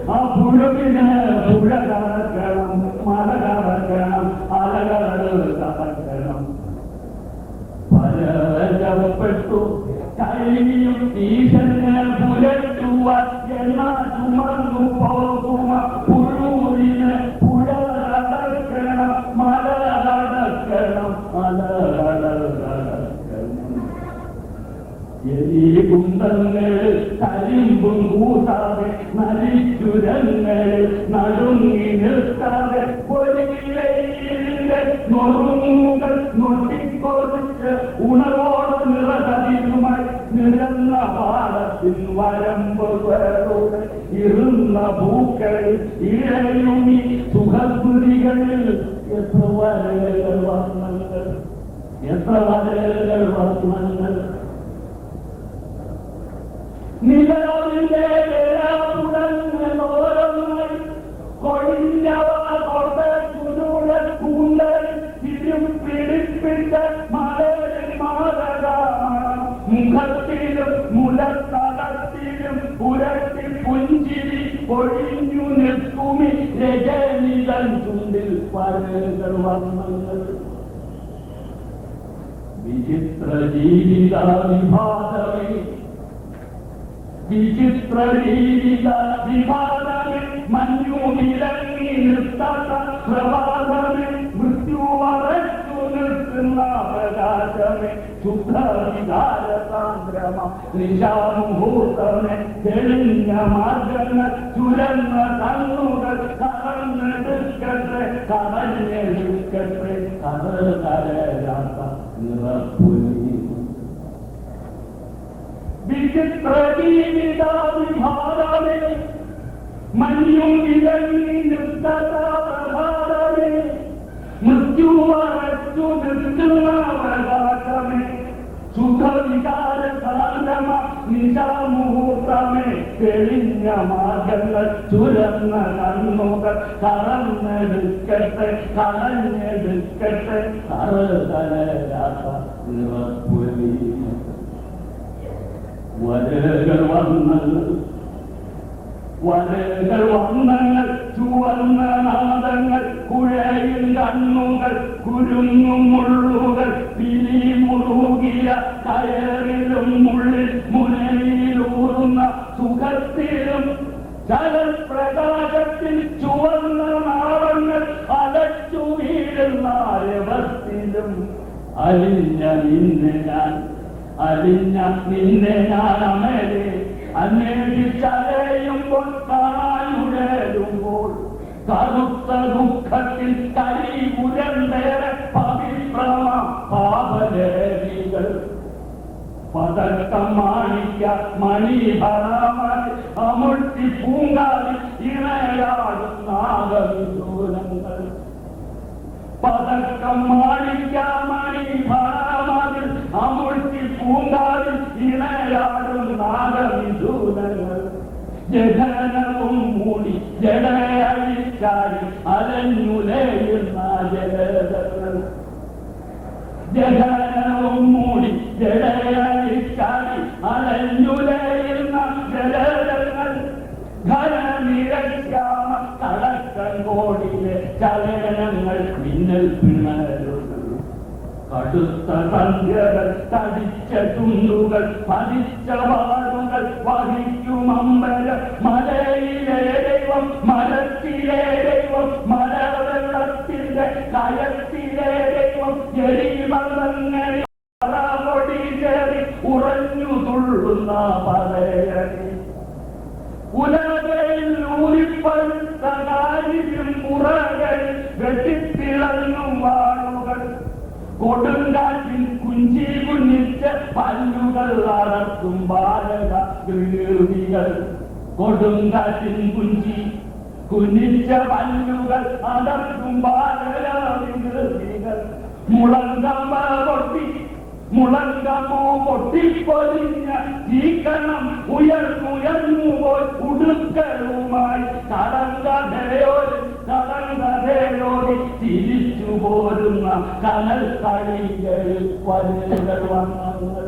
ആ പുഴവിന് പുഴ കറക്കണം, മല കറക്കണം, അലകൾ കറക്കണം. പലപ്പെട്ടു കൈയും ഈശനെ പുലർത്തുവാൻ എന്ന ചുമന്നു പോകുക. പുഴൂരിന് പുഴ കടക്കണം, മല കടക്കണം, അലകൾ കടക്കണം. കുന്തങ്ങൾ കരിമ്പും കൂട്ടാതെ നരിച്ചുരങ്ങൾ നടുങ്ങി നിർത്താതെ പൊരിയിലെ നൊറുങ്ങുകൾ നൊട്ടിക്കൊറിച്ച് ഉണർവോട് നിറകതിരുമായി നിരന്ന പാടത്തിൽ വരമ്പുകളോട് ഇരുന്ന പൂക്കളിൽ ഇഴയുമി സുഖസ്മൃതികളിൽ എത്ര വരകൾ വർണ്ണങ്ങൾ, എത്ര വരകൾ വർണ്ണങ്ങൾ. നിലവിലെ ഓരോന്നായി കൊഴിഞ്ഞവ കൊട കൂണ്ടൽ തിരും പിടിപ്പിച്ച മലയിൽ മാതകാണ്. മുഖത്തിലും മുലത്തടത്തിലും പുരട്ടി പുഞ്ചിരി പൊഴിഞ്ഞു നിൽക്കുമി രജനിതൻ ചുണ്ടിൽ പരകൾ വർണ്ണങ്ങൾ. വിചിത്ര ജീവിത വിഭാഗമേ, വിചിത്ര ജീവിത വിഭാഗമേ, മഞ്ഞു നിലങ്ങി നിർത്താത്ത പ്രഭാതമേ, മൃത്യു വരച്ചു നിൽക്കുന്ന പ്രകാശമേ, ശുദ്ധവികാര സാന്ദ്രമം നിശാമുഹൂർത്തമേ, തെളിഞ്ഞ മാർഗങ്ങൾ ചുരന്ന കണ്ണുകൾ കറന്നെടുക്കട്ടെ, കറഞ്ഞെടുക്കട്ടെ, കരകരയാത്ത നിറപ്പുലി. വിചിത്ര ജീവിത വിഭാഗമേ, മഞ്ഞും വിലങ്ങി നിർത്തത പ്രഭാതമേ, മൃത്യു വരച്ചു നിൽക്കുന്ന പ്രകാശമേ, സുഖവികാര സാന്ദ്രമ നിശാമുഹൂർത്തമേ, തെളിഞ്ഞ മാർഗങ്ങൾ ചുരന്ന കണ്ണുകൾ കറന്നെടുക്കട്ടെ, കളഞ്ഞെടുക്കട്ടെ, കരകരയാത്ത നിറപ്പുലി. വരകൾ വർണ്ണങ്ങൾ, വരകൾ വർണ്ണങ്ങൾ, ചുവന്ന നാദങ്ങൾ, കുഴയിൽ കണ്ണുകൾ, കുരുങ്ങും മുള്ളുകൾ, പിരി മുറുകിയ കയറിലും ഉള്ളിൽ മുനയിലൂറുന്ന സുഖത്തിലും ജലപ്രകാശത്തിൽ ചുവന്ന നാളങ്ങൾ അലച്ചു വീഴുന്ന രവത്തിലും അലിഞ്ഞ നിന്നെ ഞാൻ, അലിഞ്ഞ നിന്നെ ഞാൻ അമരെ അന്വേഷിച്ചലയുമ്പോൾ കാണാനുഴലുമ്പോൾ കറുത്ത ദുഃഖത്തിൽ കരി ഉരണ്ടേറെ പവിത്രമ പാപലേവികൾ. പതക്കം മാണിക്ക മണിഭരമായി അമുട്ടി പൂങ്കാലിൽ ഇണയാടുന്ന നാഗവിദൂരങ്ങൾ. പതക്കം മാണിക്ക മണിഭരമായി അമുട്ടി പൂങ്കാലിൽ ഇണയാടുന്ന നാഗവിദൂരങ്ങൾ. ജഗനവും മൂടി ജടയഴിച്ചായി അലഞ്ഞുലയുന്ന ജലതകൾ. ജഗനവും മൂടി ജടയഴിച്ചായി അലഞ്ഞുലയുന്ന ജലതകൾ. ഘനനിരശ്യാമ കടക്കങ്കോടിലെ ചലനങ്ങൾ മിന്നൽ പിണരുന്നു. കടുത്ത സന്ധ്യകൾ, തടിച്ച ചുണ്ടുകൾ, പതിച്ച വാടുകൾ വഹിക്കും അമ്പല. മലയിലെ ദൈവം, മരത്തിലെ ദൈവം, മലവെള്ളത്തിന്റെ കയത്തിലെ ദൈവം, എരിമലങ്ങളിൽ പറകൊടി ചേറി ഉറഞ്ഞു തുള്ളുന്ന പറയണി. ഉലകയിൽ ഊരിപ്പഴുത്ത കാര്യം മുറകളിൽ വെട്ടിത്തിളങ്ങും വാളുകൾ. കൊടുങ്കാറ്റിൽ കുഞ്ചി കുഞ്ഞിച്ച് പല്ലുകൾ അറക്കും ബാലക കീർത്തികൾ. കൊടുങ്കാറ്റിൽ കുഞ്ചി കുഞ്ഞിച്ച പല്ലുകൾ അടർക്കും ബാലക കീർത്തികൾ. മുളങ്കമ്പ പൊട്ടി, മുളങ്കമോ പൊട്ടിപ്പൊലിഞ്ഞ തീക്കണം ഉയർന്നുയർന്നു പോയി ഉടുക്കലുമായി കടങ്കഥയോടി തിരിച്ചു പോരുന്ന കനൽ കളികളിൽ പല്ലുകൾ വന്നങ്ങൾ.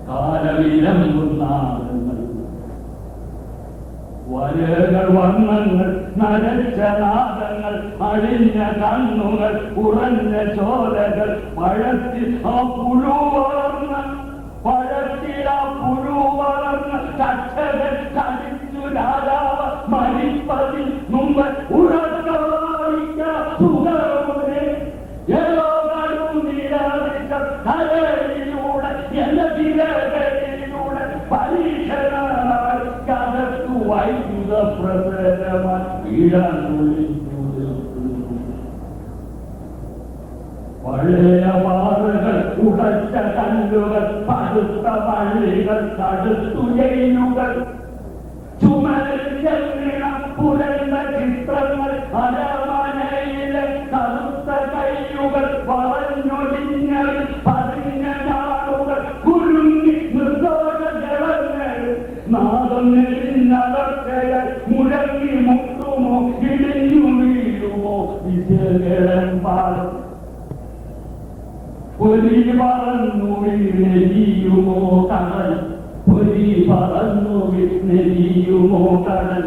കാലവിലമ്പുന്നാദങ്ങൾ വരകൾ വർണ്ണങ്ങൾ നരച്ച നാദങ്ങൾ അഴിഞ്ഞ കണ്ണുകൾ ഉറഞ്ഞ ചോലകൾ പഴത്തിൽ ആ പുഴു വളർന്ന ചച്ചകൾ കടിച്ചു രാജാവ് മരിപ്പതിൽ മുമ്പ് ഉറക്കവായിക്കൂടെ തലയിലൂടെ എന്റെ തിരകളിലൂടെ പരീക്ഷണമായി കഥത്തു വൈദ്യുത പ്രസരമായി വീഴാൻ പഴയ പാറകൾ ഉടച്ച കല്ലുകൾ പടുത്ത പള്ളികൾ തടുത്തു ജയിലുകൾ ചുമലിൽ ചെന്നിടം പുരണ്ട ചിത്രങ്ങൾ അരമനയിലെ കറുത്ത കയ്യുകൾ വളഞ്ഞൊടിഞ്ഞൽ പതിഞ്ഞ നാളുകൾ കുരുങ്ങി നിർദ്ദോഷ ജലങ്ങൾ നാദം നെലിഞ്ഞടക്കകൾ മുഴങ്ങി മുട്ടുമോ ഇടിഞ്ഞു വീഴുമോ വിജയകരം പാടും പൊരി പറന്നു നെരിയുമോ കടൽ പൊരി പറന്നു നെരിയുമോ കടൽ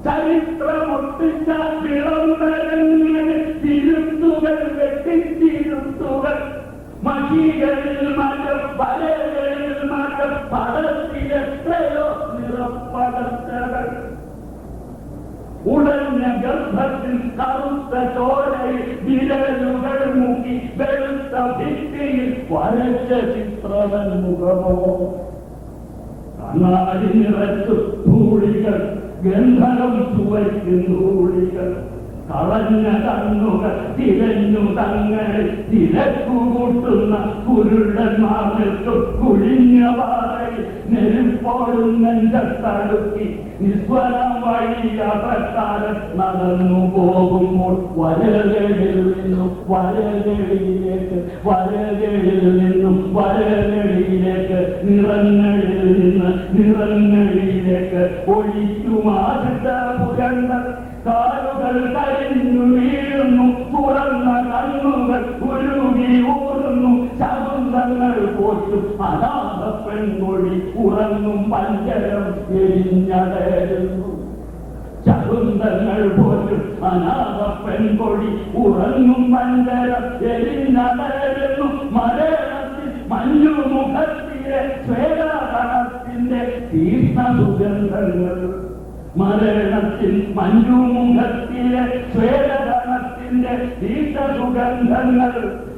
ചരിത്രമൊട്ടിച്ച വിളംബരങ്ങൾ തിരുത്തുകൾ വെട്ടിത്തിരുത്തുകൾ മഹികളിൽ മറ്റം പലകളിൽ മറ്റം പടത്തിലെത്രയോ നിറപ്പടത്തകൾ ഉടഞ്ഞ ഗർഭത്തിൽ കറുത്ത ചോരയിൽ വിരലുകൾ മുക്കി വെളുത്ത ഭിത്തിയിൽ വരച്ച ചിത്രവൻ മുഖമോ കണ്ണാടി നിറച്ചു ധൂളികൾ ഗന്ധകം ചുവയ്ക്കും ധൂളികൾ കളഞ്ഞ കണ്ണുകൾ തിരഞ്ഞു തങ്ങളിൽ തിരക്കുകൂട്ടുന്ന കുരുടന്മാർക്കും കുഴിഞ്ഞ പാറയിൽ നെരുപ്പോടും നെഞ്ചത്തടുക്കി നിസ്വരം വഴിയകത്താലും നടന്നു പോകുമ്പോൾ വരകളിൽ നിന്നും വരകളിലേക്ക് വരകളിൽ നിന്നും വരകളിലേക്ക് നിറങ്ങളിൽ നിന്ന് നിറങ്ങളിലേക്ക് ഒഴിക്കുമാറ്റ പുരണ്ട കാലുകൾ കരിഞ്ഞു വീഴുന്നു തുറന്ന കണ്ണുകൾ ഉരുകി ഊറുന്നു ശബ്ദങ്ങൾ പോറ്റും അനാഥ പെൺമൊഴി ഉറങ്ങും പഞ്ചരം എരിഞ്ഞടരുന്നു ശകുന്തങ്ങൾ പോറ്റും അനാഥ പെൺകൊടി ഉറങ്ങും പഞ്ചരം എരിഞ്ഞടരുന്നു മലയാളത്തിൽ മഞ്ഞുമുഖത്തിലെ ശ്വേതകണത്തിന്റെ തീർത്ഥ സുഗന്ധങ്ങൾ മരണത്തിൽ മഞ്ഞുമുഖത്തിലെ ശ്വേതകണത്തിന്റെ തീർത്ഥ സുഗന്ധങ്ങൾ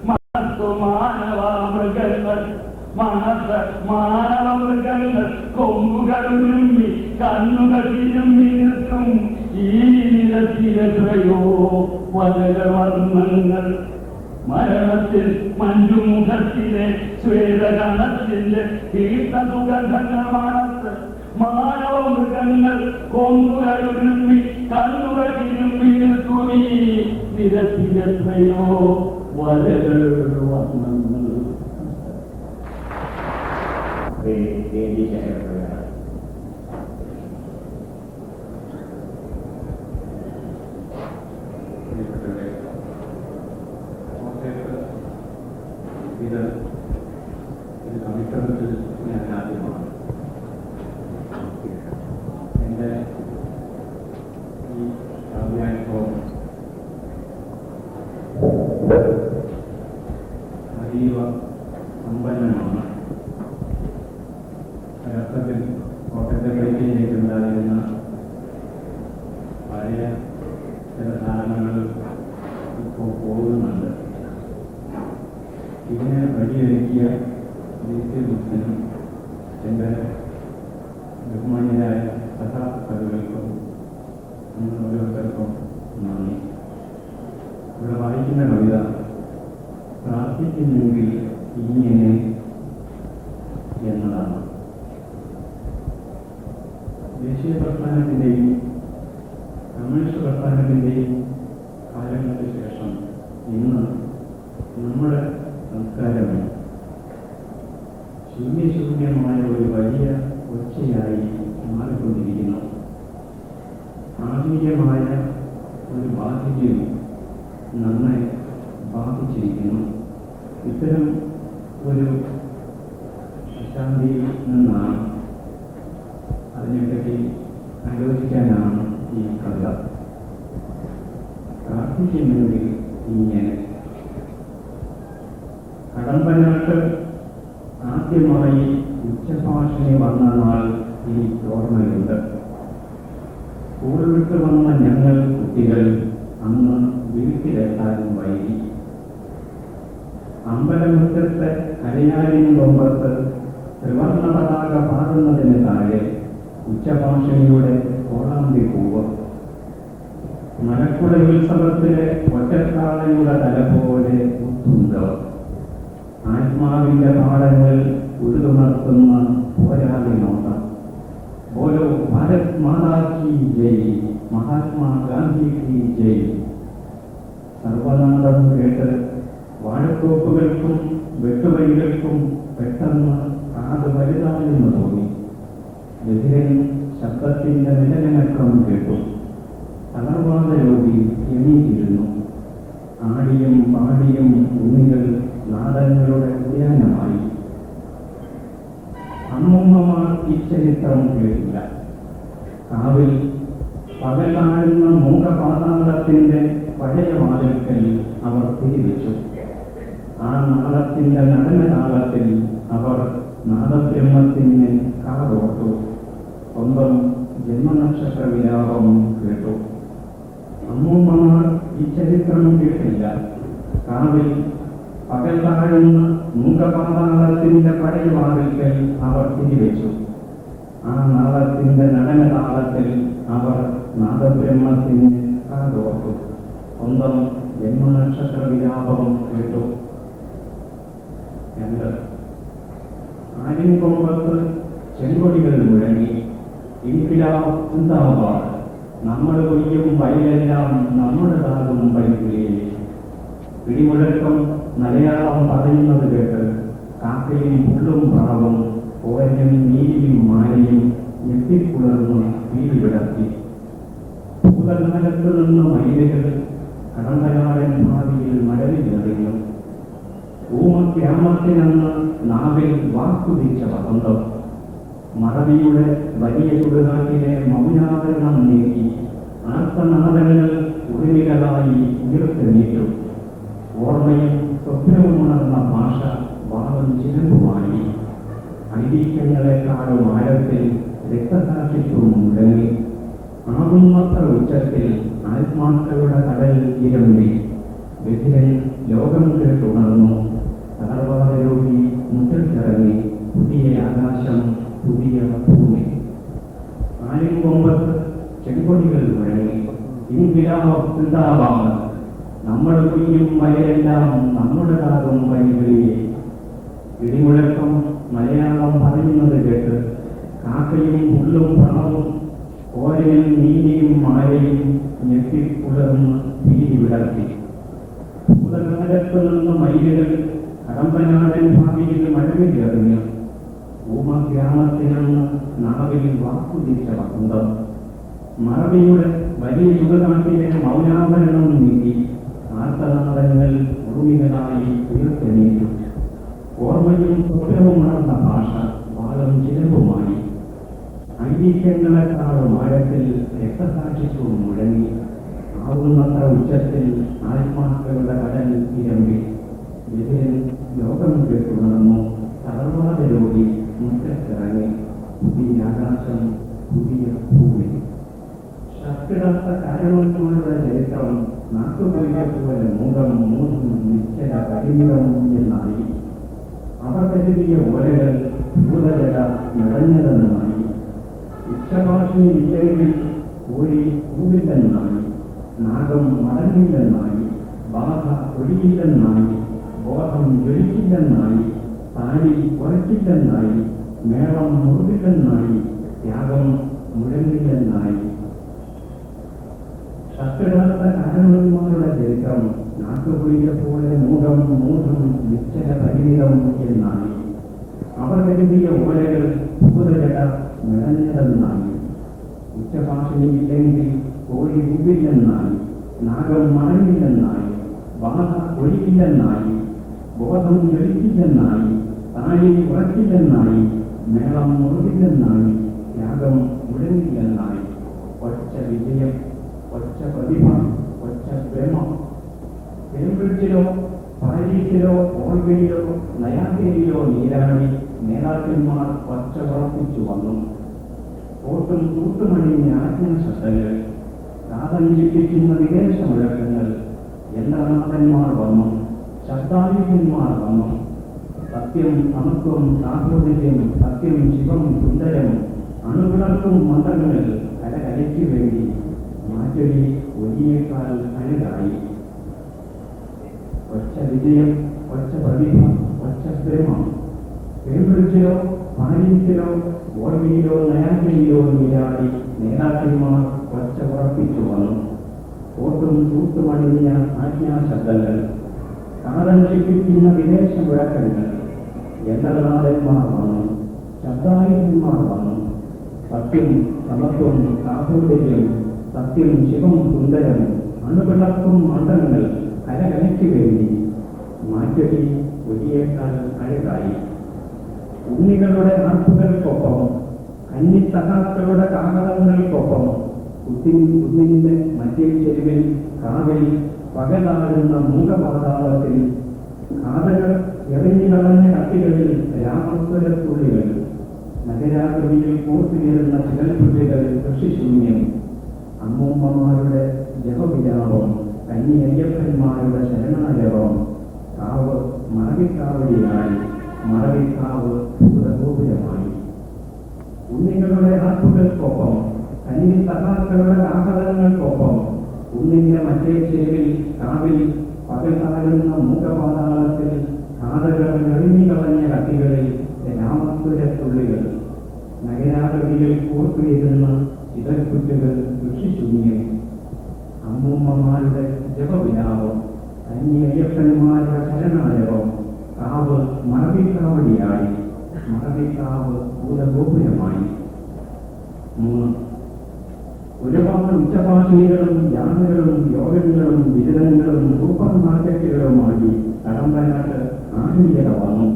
മനസ്സു മാനവമൃഗങ്ങൾ മാനവമൃഗങ്ങൾ കൊമ്പുകൾ ഉരുമ്മി കണ്ണുകൾ തിരുമ്മി നിൽക്കും ഈ നിരത്തിലെത്രയോ വരവർണ്ണങ്ങൾ മരണത്തിൽ മഞ്ജുമുഖത്തിലെ ശ്വേതകണത്തിന്റെ തീർത്ഥ സുഗന്ധങ്ങൾ മനസ്സ് മാനവമൃഗങ്ങൾ കൊമ്പുകൾ ഉരുമ്മി കണ്ണുകൾ തിരുമ്മി നിൽക്കുമീ നിരത്തിലെത്രയോ വരകൾ വർണ്ണങ്ങൾ. ഇത് കവിത്രത്തിൽ ഞാൻ ആദ്യമാണ് എൻ്റെ ഈ കാവ്യാനുഭവം അതീവ സമ്പന്നമാണ്. യഥാർത്ഥത്തിൽ കോട്ടയത്തെ പൈക്കിലേക്ക് ഉണ്ടായിരുന്ന പഴയ ചില സാധനങ്ങൾ ഇപ്പോൾ പോകുന്നുണ്ട്. ഇതിനെ വഴിയൊരുക്കിയ ദേശീയനും എൻ്റെ ബഹുമാന്യരായ സഹകവികൾക്കും ഓരോരുത്തർക്കും നന്ദി. ഇവിടെ വായിക്കുന്ന കവിത പ്രാർത്ഥിക്കുന്നെങ്കിൽ ഇങ്ങനെ എന്നതാണ്. ദേശീയ പ്രസ്ഥാനത്തിൻ്റെയും കമ്മ്യൂണിസ്റ്റ് പ്രസ്ഥാനത്തിൻ്റെയും കാലങ്ങൾക്ക് ശേഷം ഇന്ന് നമ്മുടെ സംസ്കാരം ശൂന്യമായ ഒരു വലിയ ഒച്ചയായി മാറിക്കൊണ്ടിരിക്കുന്നു. ആധുനികമായ ഒരു ബാധ്യതയും നമ്മെ ബാധിച്ചിരിക്കുന്നു. ഇത്തരം ഒരു അശാന്തിയിൽ നിന്നാണ്, അതിനെപ്പറ്റി ആലോചിക്കാനാണ് ഈ കഥ. പ്രാർത്ഥിക്കുന്നെങ്കിൽ ഇങ്ങനെ കടമ്പനാട്ട് ആദ്യമായി ഉച്ചഭാഷണി വന്ന നാൾ എനിക്ക് ഓർമ്മയുണ്ട്. സ്കൂൾ വിട്ട് വന്ന ഞങ്ങൾ കുട്ടികൾ അന്ന് വീട്ടിലെത്താനും വൈകി. അമ്പലമുറ്റത്തെ കരയാലിൻ കൊമ്പത്ത് ത്രിവർണ്ണ പതാക പാടുന്നതിന് താഴെ ഉച്ചഭാഷണിയുടെ കോളാമ്പി പൂവ്. മലക്കുട ഉത്സവത്തിലെ ഒറ്റക്കാളയുടെ തല പോലെ ഉത്തുണ്ടോ. ആത്മാവിന്റെ പാഠങ്ങൾ ഉഴുതുണർത്തുന്ന പോരാളി നോട്ടം. ഓരോ ഭാരത് മാതാ കി ജയ്, മഹാത്മാഗാന്ധി കി ജയ്. സർവനാദം കേട്ട് വാഴത്തോപ്പുകൾക്കും വെട്ടുവഴികൾക്കും പെട്ടെന്ന് കാത് വലുതാണെന്ന് തോന്നി. എതിരൻ ശബ്ദത്തിന്റെ നിലനക്കം കേട്ടു. തളർവാദ രോഗി എണീറ്റിരുന്നു. ആടിയും പാടിയും ഉണ്ണികൾ നാദങ്ങളുടെ ഉദ്യാനമായി. അമ്മൂമ്മമാർ ഈ ചരിത്രം കേട്ടില്ല. കാവിൽ പകലാടുന്ന മൂകപാതാളത്തിന്റെ പഴയ വാതിൽക്കൽ അവർ തിരിവെച്ചു. ആ നാളത്തിന്റെ നടനതാളത്തിൽ അവർ നാദബ്രഹ്മത്തിന് കാതോർത്തു. സ്വന്തം ജന്മനക്ഷത്ര വിലാപം കേട്ടു. അമ്മൂമ്മമാർ ഈ ചരിത്രം കേട്ടില്ല. കാവിൽ പകൽ താഴുന്ന മൂകപാതാളത്തിന്റെ പഴയ വാതിൽക്കൽ അവർ തിരിവെച്ചു. ആ നാളത്തിന്റെ നടനതാളത്തിൽ അവർ നാദബ്രഹ്മത്തിന് കാതോർത്തു. സ്വന്തം ജന്മനക്ഷത്ര വിലാപം കേട്ടു. ആര്യൻകൊമ്പത്ത് ചെങ്കൊടികൾ മുഴങ്ങി. ഇൻഖിലാബ് സിന്ദാബാദ്, നമ്മൾ കൊയ്യും വയലെല്ലാം നമ്മുടേതാകും വൈകിലേ. പിടിമുഴക്കം മലയാളം പറയുന്നത് കേട്ട് കാക്കയും പുള്ളും പ്രാവും ഓരനും നീലിയും മാലയും എത്തിക്കുളർന്ന് വീട് വിടർത്തി. ഭൂതകാലത്ത് നിന്ന് മയിലുകൾ കടമ്പനാടൻ ഭാവിയിൽ മടലിലെറിഞ്ഞു. ഗ്രാമത്തിനന്ന് നാവിൽ വാക്കുതിച്ച വസന്തം. മറവിയുടെ വലിയ ചുടുകാട്ടിലെ മൗനാവരണം നീക്കി ആർത്തനാദങ്ങൾ ഉരുളികളായി ഉയർത്തെണീറ്റു. ഓർമ്മയും സ്വപ്നവും ഉണർന്ന ഭാഷ വാദം ചിലമ്പുമായി. ഐതിഹ്യങ്ങളെക്കാളും ആഴത്തിൽ രക്തസാക്ഷിത്വം മുടങ്ങി. ആകുന്നത്ര ഉച്ചത്തിൽ ആത്മാക്കളുടെ കടൽ ഇരമ്പി. ബധിരൻ ലോകം കേട്ടുണർന്നു. തളർവാദ രോഗി മുറ്റത്തിറങ്ങി. പുതിയ ആകാശം, പുതിയ ഭൂമി. ആര്യൻകൊമ്പത്ത് ചെങ്കൊടികൾ മുഴങ്ങി. ഇൻഖിലാബ് സിന്ദാബാദ്, നമ്മൾ കൊയ്യും വയലെല്ലാം നമ്മുടേതാകും വൈകിളിയെ. ഇടിമുഴക്കം മലയാളം പറയുന്നത് കേട്ട് കാക്കയും പുള്ളും പണവും ഓരയും നീലിയും മാലയും ഞെട്ടിക്കുളർന്ന് വീതി വിടർത്തി. ഭൂതകാലത്ത് നിന്ന് മയിലുകൾ കടമ്പനാടൻ ഭാവിയിൽ മഴവിലെറിഞ്ഞു. ഗ്രാമത്തിനന്ന് നാവിൽ വാക്കുതിച്ച വസന്തം. മറവിയുടെ വലിയ യുഗനാട്ടിലെ മൗനാഭരണം നീക്കി ആർത്തനാദങ്ങൾ ഉറുമികളായി ഉയർത്തെണീറ്റു. ഓർമ്മയും സ്വപ്നവും ഉണർന്ന ഭാഷ വാദം ചിലമ്പുമായി. ഐതിഹ്യങ്ങളെക്കാളും ആഴത്തിൽ രക്തസാക്ഷിത്വം മുഴങ്ങി. ആവുന്നത്ര ഉച്ചത്തിൽ ആത്മാക്കളുടെ കടൽ ഇരമ്പി. എതിരൻ ലോകം കേട്ടുണർന്നു. തളർവാദ രോഗി മുറ്റത്തിറങ്ങി. പുതിയ ആകാശം, പുതിയ ഭൂമി. ശക്തിടാത്ത കാരണവന്മാരുടെ ചരിത്രം നാട്ടുപോയതുപോലെ മൂകം മൂന്നും നിശ്ചല പരിമിതം എന്നായി. അവർ കരുതിയ ഓലകൾ ഭൂതജല നിറഞ്ഞതെന്നായി. ഉച്ചഭാഷയില്ലെങ്കിൽ കോഴി കൂവില്ലെന്നായി. നാഗം മടങ്ങില്ലെന്നായി. ബാധ ഒഴിയില്ലെന്നായി. ബോധം ജ്വലിക്കില്ലെന്നായി. താടി കുറയ്ക്കില്ലെന്നായി. മേളം മുറുകില്ലെന്നായി. ത്യാഗം മുഴങ്ങില്ലെന്നായി. ശക്തിടാത്ത കാരണവന്മാരുടെ ചരിത്രം നാട്ടുപൊഴിയെ പോലെ മൂകം മൂന്നും നിശ്ചല പരിമിതം എന്നായി. അവർ കരുതിയ ഓലകൾ ഭൂതജട നിറഞ്ഞതെന്നായി. ഉച്ചഭാഷയില്ലെങ്കിൽ കോഴി ഉപ്പില്ലെന്നായി. നാഗം മടങ്ങില്ലെന്നായി. വാഹ ഒഴിയില്ലെന്നായി, ബോധം ജ്വലിക്കില്ലെന്നായി, താഴെ ഉറക്കില്ലെന്നായി, മേളം മുറുകില്ലെന്നായി, ത്യാഗം മുഴങ്ങില്ലെന്നായി. ഒറ്റ വിജയം, ഒറ്റ പ്രതിഭ, ഒറ്റ പ്രേമം. കേംബ്രിഡ്ജിലോ പാരീസിലോ ഓൾവേയിലോ നയാഗ്രയിലോ നീരാടി നേതാക്കന്മാർ ഒച്ച ഉറപ്പിച്ചു വന്നു. കോട്ടും തൂട്ടുമണിഞ്ഞ ആജ്ഞാശബ്ദങ്ങൾ, കാതഞ്ചിപ്പിക്കുന്ന വിദേശ മുഴക്കങ്ങൾ. യന്ത്രനാഥന്മാർ വന്നു, ശബ്ദായുധന്മാർ വന്നു. സത്യം അണുത്വം സാഹോദര്യം, സത്യം ശിവം സുന്ദരം, അണുവിളർക്കും മന്ത്രങ്ങൾ കരകലയ്ക്ക് വേണ്ടി മാറ്റൊലി ഒലിയേക്കാൾ അഴകായി. ഒറ്റ വിജയം, ഒറ്റ പ്രതിഭ, ഒറ്റ പ്രേമം. കേംബ്രിഡ്ജിലോ പാരീസിലോ ഓർവിയിലോ നയാഗ്രയിലോ നീരാടി നേതാക്കന്മാർ ഒച്ച ഉറപ്പിച്ചു വന്നു. കോട്ടും തൂട്ടുമണിഞ്ഞ ആജ്ഞാശബ്ദങ്ങൾ, കാതഞ്ചിപ്പിക്കുന്ന വിദേശ മുഴക്കങ്ങൾ. യന്ത്രനാഥന്മാർ വന്നു, ശബ്ദായുധന്മാർ വന്നു. സത്യം സമത്വം സാഹോദര്യം, സത്യം ശിവം സുന്ദരം, അണുവിളക്കും മണ്ഡലങ്ങൾ കരകലയ്ക്ക് വേണ്ടി മാറ്റൊലി ഒലിയേക്കാൾ അഴകായി. ഉണ്ണികളുടെ ആർപ്പുകൾക്കൊപ്പം, കന്നിസഖാക്കളുടെ കാഹളങ്ങൾക്കൊപ്പം, കുന്നിന്റെ മറ്റേ ചെരുവിൽ കാവിൽ പകലാടുന്ന മൂകപാതാളത്തിൽ, കാതകൾ എറിഞ്ഞു കളഞ്ഞ കത്തികളിൽ രാമസ്വരത്തുള്ളികൾ, നഗരാകൃതിയിൽ പൂർത്തിയിരുന്ന ചിലൽപ്പുള്ളികൾ കൃഷിശൂന്യം. അമ്മൂമ്മമാരുടെ ജപവിലാപം, കന്യയ്യപ്പന്മാരുടെ ശരണാരവം. കാവ് മറവിക്കാവടിയായി, മറവിക്കാവ് ഭൂതഗോപുരമായി. ഉണ്ണികളുടെ ആർപ്പുകൾക്കൊപ്പം, കന്നി സഖാക്കളുടെ ആഹ്ലാദങ്ങൾക്കൊപ്പം, കുന്നിന്റെ മറ്റേ ചെരുവിൽ കാവിൽ പകൽകാലുന്ന മൂകപാതാളത്തിൽ, കാതകൾ എറിഞ്ഞു കളഞ്ഞ കത്തികളിൽ രാമസ്വരത്തുള്ളികൾ, നഗരാകൃതിയിൽ കൂർത്തുയരുന്ന ചിതൽക്കുറ്റുകൾ കൃഷിശൂന്യം. അമ്മൂമ്മമാരുടെ ജപവിലാപം, കന്യയ്യപ്പന്മാരുടെ ശരണാരവം. കാവ് മറവിക്കാവടിയായി, മറവിക്കാവ് ഭൂതഗോപുരമായി. 3. ഒരുപാട് ഉച്ചഭാഷിണികളും യാനകളും യോഗങ്ങളും വിതരണങ്ങളും സൂപ്പർ മാർക്കറ്റുകളുമായി കടമ്പനാട്ട് ആധുനികത വന്നു.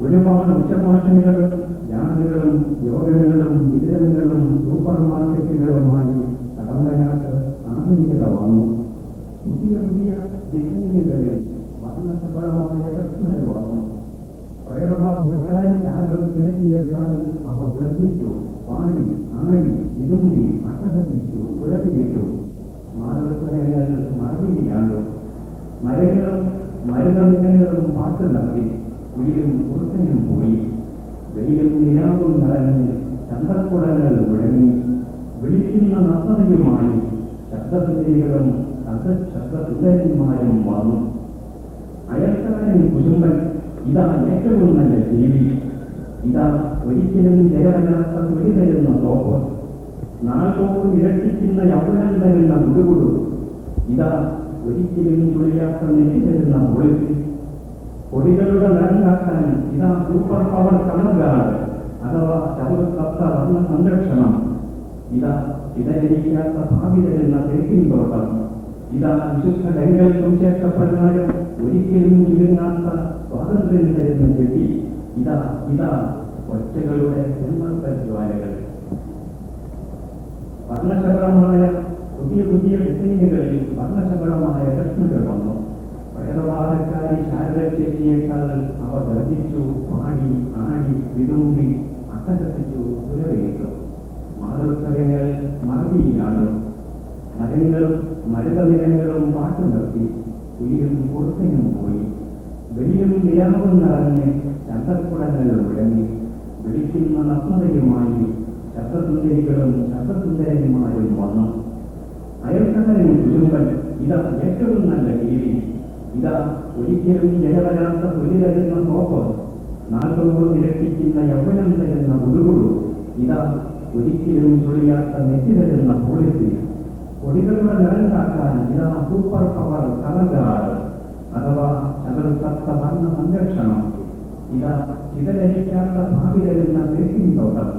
ഒരുപാട് ഉച്ചഭാഷിണികളും യാനകളും യോഗങ്ങളും വിതരണങ്ങളും സൂപ്പർ മാർക്കറ്റുകളുമായി കടമ്പനാട്ട് ആധുനികത വന്നു. പുതിയ പുതിയ ഡിസൈനുകളിൽ വർണ്ണസഫലമായ രത്നങ്ങൾ വന്നു. അവർ വിളപ്പിച്ചു, പാടി, ആടി, ഇതുമ്പി, അട്ടഹസിച്ചു, പുലപ്പിച്ചു. മാനവസ്വരങ്ങൾ മറവിയാണ്ടു. മരങ്ങളും മരുതങ്ങളും പാട്ട് നടത്തി. ഉയരും കുറുക്കനും പോയി. വെയിലും നിലാവും നിറഞ്ഞ് ചന്ദ്രക്കുടങ്ങൾ മുഴങ്ങി. വിളിക്കുന്ന നർത്തനയുമായി ശബ്ദസുന്ദരികളും ശബ്ദസുന്ദരന്മാരും വന്നു. അയൽക്കാരൻ കുശുമ്പൻ, ഇതാ ഏറ്റവും നല്ല ജീവി, ഇതാ ഒരിക്കലും ജയവല്ലാത്ത തൊലി തരുന്ന തോപ്പ്, നാൾതോറും ഇരട്ടിക്കുന്ന യൗവനം തരുന്ന മുടുകുടു, ഇതാ ഒരിക്കലും തുളിയാത്ത നെറ്റി തരുന്ന ഒളിച്ച്, കൊടികളുടെ നിറങ്ങാക്കാൻ ഇതാ സൂപ്പർ പവർ കളർഗാർഡ് അഥവാ ചതുർസപ്ത വർണ്ണ സംരക്ഷണം, ഇതാ ഇതരിക്കാത്ത ഭാവി തരുന്ന തേക്കിൻ തോട്ടം, ഇതാ വിശുദ്ധ ഡെങ്കൽ സുശേഷപ്രകാരം ഒരിക്കലും ചുരുങ്ങാത്ത സ്വാതന്ത്ര്യം തരുന്ന ചെടി, ഇതാ ഇതാ ഒറ്റകളുടെ ജന്മജ്വാലകൾ. വർണ്ണശബളമായ പുതിയ പുതിയ ഡിസൈനുകളിൽ വർണ്ണശബളമായ രത്നങ്ങൾ വന്നു. പ്രേതവാദക്കാരി ശാരദച്ചേരിയേക്കാൾ അവ ഗർജിച്ചു, പാടി, ആടി, വിതുമ്പി, അട്ടഹസിച്ചു, പുലവേറ്റു. മാതൃകഥകൾ മറവിയിലാണ്. മരങ്ങളും മരുതനിരങ്ങളും പാട്ടു നിർത്തി. ഉയരും കൊടുത്തനും പോയി. വെളിയും നിലാവും നിറഞ്ഞ് ചന്ദ്രക്കുടങ്ങൾ മുഴങ്ങി. വിളിക്കുന്ന നഗ്നതയുമായി ശബ്ദസുന്ദരികളും ശബ്ദസുന്ദരന്മാരും വന്നു. അയൽക്കാരൻ കുശുമ്പൻ, ഇതാ ഏറ്റവും നല്ല ജീവി, ഇതാ ഒരിക്കലും ജയവരാത്ത തൊലി തരുന്ന തോപ്പ്, നാൾതോറും ഇരട്ടിക്കുന്ന യൗവനം തരുന്ന ഉടുകുടു, ഇതാ ഒരിക്കലും ചൊളിയാത്ത നെറ്റി തരുന്ന പോളിസി, കൊടികളുടെ നിറഞ്ഞാക്കാൻ ഇതാ സൂപ്പർ പവർ കളർഗാർഡ് അഥവാ ചതുർസപ്ത വർണ്ണ സംരക്ഷണം, ഇതാ ചിതലരിക്കാത്ത ഭാവി തരുന്ന തേക്കിൻ തോട്ടം,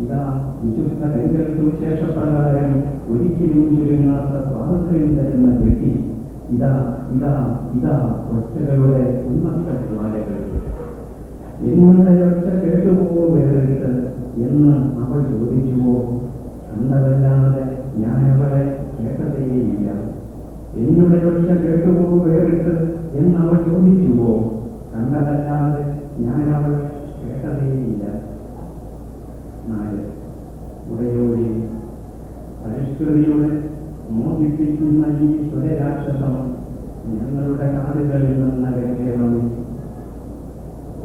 ഇതാ വിശുദ്ധ ഡെങ്കൽ സുശേഷപ്രകാരം ഒരിക്കലും ചുരുങ്ങാത്ത സ്വാതന്ത്ര്യം തരുന്ന വ്യക്തി, ഇതാ ഇതാ ഇതാ ഒറ്റകളുടെ ഉന്മത്ത ജ്വാലകൾ. നിങ്ങളുടെ ഒറ്റ കേട്ടുപോകോ വേറിട്ട് എന്ന് അവൾ ചോദിച്ചുവോ? കണ്ടതല്ലാതെ ഞാൻ അവളെ കേട്ടതേയില്ല. എന്നുടെ ഒറ്റ കേട്ടുപോകോ വേറിട്ട് എന്ന് അവൾ ചോദിച്ചുവോ? കണ്ടതല്ലാതെ ഞാൻ അവളെ കേട്ടതേയില്ല. 4. ഉടയോടെ പരിഷ്കൃതിയുടെ മോഹിപ്പിക്കുന്ന ഈ സ്വരരാക്ഷസം ഞങ്ങളുടെ കാതുകളിൽ നിന്നകറ്റണം.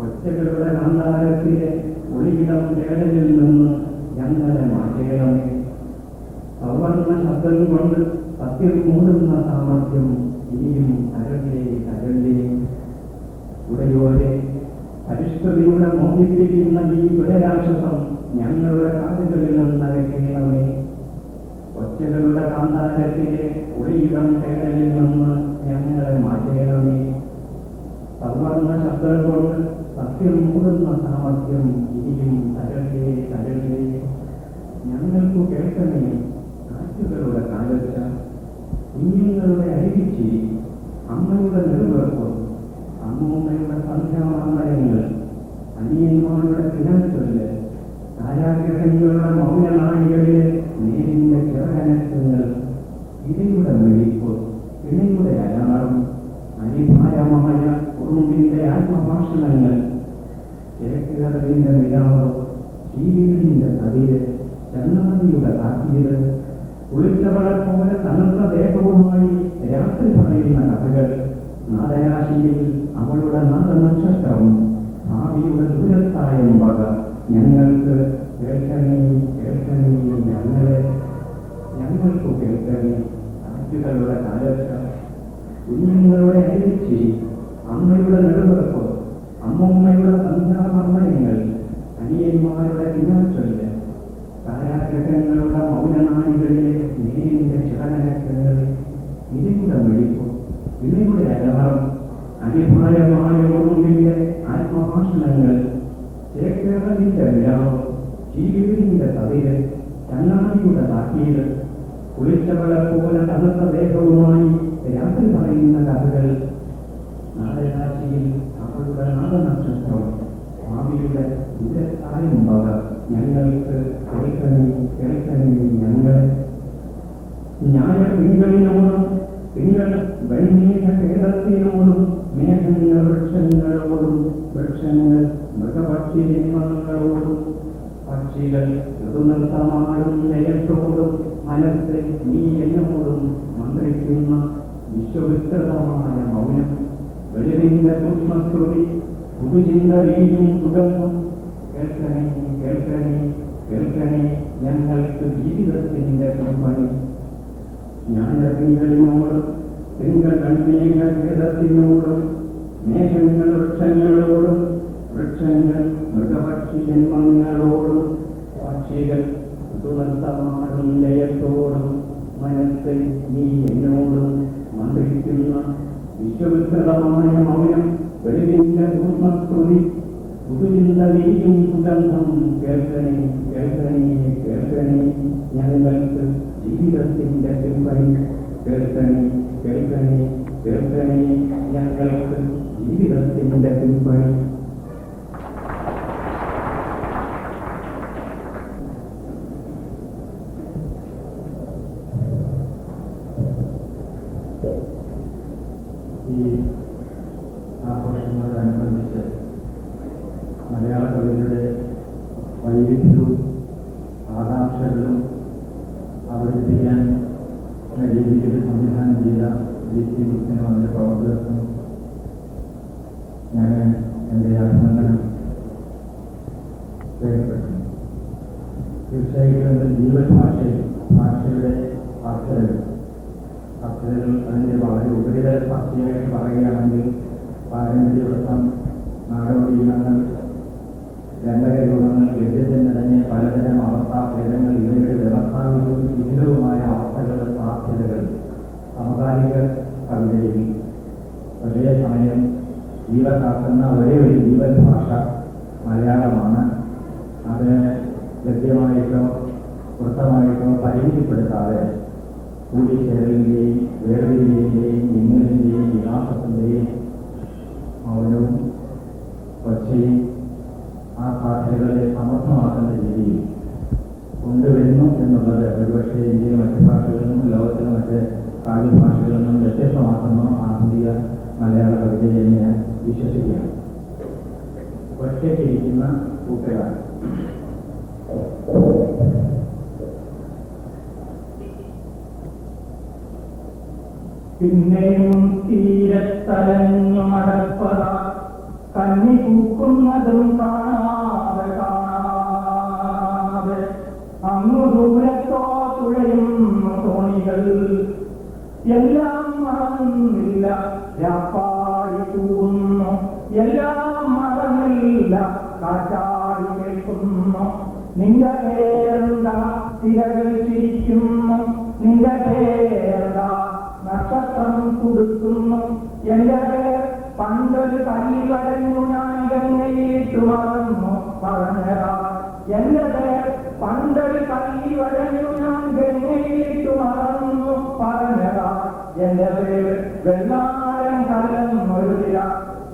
ഒറ്റകളുടെ കാന്താരത്തിലെ ഒളിയിടം കേടലിൽ നിന്ന് ഞങ്ങളെ മാറ്റേണമേ. സവർണ ശബ്ദം കൊണ്ട് സത്യം മൂടുന്ന സാമർത്ഥ്യം ഇനിയും കരളിലെ കരളിലെ. ഉടയോടെ പരിഷ്കൃതിയുടെ മോഹിപ്പിക്കുന്ന ഈ സ്വരരാക്ഷസം ഞങ്ങളുടെ കാതുകളിൽ നിന്നകറ്റണമേ. ഒറ്റകളുടെ കാന്താരത്തിലെ ഒളിയിടം കേടലിൽ നിന്ന് ഞങ്ങളെ മാറ്റേണമേ. സവർണ ശബ്ദം കൊണ്ട് സത്യം മൂടുന്ന സാമർത്ഥ്യം ഇനിയും കരളിലെ കരളിലെ. ഞങ്ങൾക്കു കേൾക്കണേ കാറ്റുകളുടെ കാലച്ച, കുഞ്ഞുങ്ങളുടെ അരികിച്ചിരി, അമ്മയുടെ നെടുവെറുപ്പം, അമ്മൂമ്മയുടെ സന്ധ്യാമരങ്ങൾ, അനിയന്മാരുടെ കിണച്ചൊല്ല്, കാരാഗ്രഹങ്ങളുടെ മൗനനാഴികളിലെ നേരിന്റെ ചിറകനക്കങ്ങൾ, ഇരയുടെ വെളിപ്പ്, കിണയുടെ അലാറും, അനിഭാരമായ കുറുമ്പിന്റെ ആത്മഭാഷണങ്ങൾ, ചേക്കേറിന്റെ നിലാവ്, ശീലീടിന്റെ കതിര്, ചന്ദ്രമതിയുടെ കാക്കീര്, കുളിച്ചവളെ പോലെ തണുത്ത ദേഹവുമായി രാത്രി പറയുന്ന കഥകൾ, നാദരാശിയിൽ അവളുടെ നാദനക്ഷത്രവും ഭാവിയുടെ ദൂരത്തായും വക ഞങ്ങൾക്ക് കേൾക്കണേ കേൾക്കണേ. ഞങ്ങൾക്കു കേൾക്കണേ കാറ്റുകളുടെ കാലത്ത്, കുഞ്ഞുങ്ങളുടെ അരിച്ചിരി, അമ്മയുടെ നെടുവെറുപ്പ്, അമ്മൂമ്മയുടെ സന്ധ്യാമർമ്മയങ്ങൾ, അനിയന്മാരുടെ കിണച്ചൊല്ല്, കാരാഗ്രഹങ്ങളുടെ മൗനനാഴികളിലെ നേരിന്റെ ചിറകനക്കങ്ങൾ, ഇതിന്റെ വെളിപ്പ്, ഇതിയുടെ അലഹാരം, അനിഭാരമായ ഉറുമ്പിന്റെ ആത്മഭാഷണങ്ങൾ, ചേക്കേറലിന്റെ വിരാവ്, ശീലീടിന്റെ കതിര്, ചങ്ങാതിയുടെ താക്കീത്, കുളിച്ചവളെ പോലെ തണുത്ത ദേഹവുമായി രാത്രി പറയുന്ന കഥകൾ, നാടരാശിയിൽ അവളുടെ നാദനക്ഷത്രം, ഭാവിയുടെ ദൂരത്തായും വക ഞങ്ങൾക്ക് കേൾക്കണേ കേൾക്കണേ. ന്യായ തിങ്കളിനോടും തിങ്കൾ വെണ്ണീക കേരളത്തിനോടും മേഘങ്ങൾ വൃക്ഷങ്ങളോടും വൃക്ഷങ്ങൾ മൃഗപക്ഷി ജന്മങ്ങളോടും പക്ഷികൾ ഋതുനൃത്തമാടും ലയത്തോടും മനസ്സിൽ നീ എന്നോടും മന്ത്രിക്കുന്ന വിശ്വവിസ്തൃതമായ മൗനം, വെളിവിന്റെ സൂക്ഷ്മശ്രുതി, പുതുചിന്തയും സുഗന്ധം, കേൾക്കണേ കേൾക്കണേ കേൾക്കണേ ഞങ്ങൾക്ക് ജീവിതത്തിന്റെ കമ്പനി. ജ്ഞാനത്തിങ്കളിനോടും തിങ്കൾ കൺമേഘ ഭേദത്തിനോടും മേഘങ്ങൾ വൃക്ഷങ്ങളോടും വൃക്ഷങ്ങൾ മൃഗപക്ഷി ജന്മങ്ങളോടും പക്ഷികൾ സുനർത്തമാടും ലയത്തോടും മനസ്സിൽ നീ എന്നോടും മന്ത്രിക്കുന്ന വിശ്വവിസ്തൃതമായ മൗനം, വെളിവിന്റെ സൂക്ഷ്മസ്തുതി, പുതുചിന്തയും സുഗന്ധം, കേൾക്കണേ കേൾക്കണേ കേൾക്കണേ ഞങ്ങൾക്ക് ജീവിതത്തിന്റെ പിൻപണി. കേൾക്കണേ കേൾക്കണേ കേൾക്കണേ ഞങ്ങൾക്ക് ജീവിതത്തിന്റെ പിൻപണി. ഈ ആഘോഷങ്ങളോടനുബന്ധിച്ച് മലയാള കവിതയുടെ വൈവിധ്യവും ആകാംക്ഷകളും അവതരിപ്പിക്കാൻ രീതിയിൽ സംവിധാനം ചെയ്ത ജിസി മുസ്ലിം അതിൻ്റെ പ്രവർത്തകർക്കും ഞാൻ എൻ്റെ അഭിനന്ദനം രേഖപ്പെടുത്തുന്നു. തീർച്ചയായിട്ടും എൻ്റെ ഭാഷയുടെ അർത്ഥതകൾ അതിൻ്റെ വളരെ ഉപരിതല ഭാഷയായിട്ട് പറയുകയാണെങ്കിൽ പാരമ്പര്യവൃത്തം, നാടോടിയിനങ്ങൾ, രംഗരൂപങ്ങൾ, ഗദ്യത്തിന് തന്നെ പലതരം അവസ്ഥാഭേദങ്ങൾ, ഇവയുടെ വ്യവസ്ഥാവികവും വിപുലവുമായ അവസ്ഥകൾ, സാധ്യതകൾ സമകാലിക കവിതയിൽ ഒരേ സമയം ജീവനാക്കുന്ന ഒരേ ഒരു ജീവൻ ഭാഷ മലയാളമാണ്. അത് ഗദ്യമായിട്ടോ വൃത്തമായിട്ടോ പരിമിതിപ്പെടുത്താതെ കൂടിച്ചേരലിൻ്റെയും വേർതിരിവിൻ്റെയും മൗനവും ഒച്ചയും ആ സാധ്യതകളെ സമർത്ഥമാക്കുന്ന രീതിയിൽ കൊണ്ടുവരുന്നു എന്നുള്ളത് ഒരുപക്ഷെ ഇന്ത്യയിലെ മറ്റ് ഭാഷകളിൽ നിന്നും ലോകത്തിലെ മറ്റ് കാവ്യ ഭാഷകളിൽ നിന്നും വ്യത്യസ്തമാക്കുന്ന ആധുനിക മലയാള കവിതയെ ഞാൻ വിശ്വസിക്കുകയാണ്. ഒറ്റയ്ക്കിരിക്കുന്ന കൂട്ടുകാർ. പിന്നെയും തീരത്തലഞ്ഞു നടപ്പത കന്നി പൂക്കുന്നതും കാണാതെ കാണാതെ അങ്ങു ദൂരത്തോ തുഴയുന്നു തോണികൾ. എല്ലാം മറന്നില്ല രാപ്പാടി തൂകുന്നു, എല്ലാം മറന്നില്ല കാറ്റാടി കേൾക്കുന്നു. നിന്റെ പേരെന്താ തിരകൾ ചിരിക്കുന്നു, നിന്റെ പേരെന്താ നക്ഷത്രം കൊടുക്കുന്നു. എന്റെ പേർ പണ്ടൊരു കല്ലിൽ വരഞ്ഞു ഞാൻ ഗംഗയിട്ട് മറന്നു പറഞ്ഞതാ. എന്റെ പേർ പണ്ടൊരു കല്ലിൽ വരഞ്ഞു ഞാൻ ഗംഗയിട്ട് മറന്നു പറഞ്ഞതാ. എന്റെ പേര് വെള്ളാരം കലന്നൊരുതിര,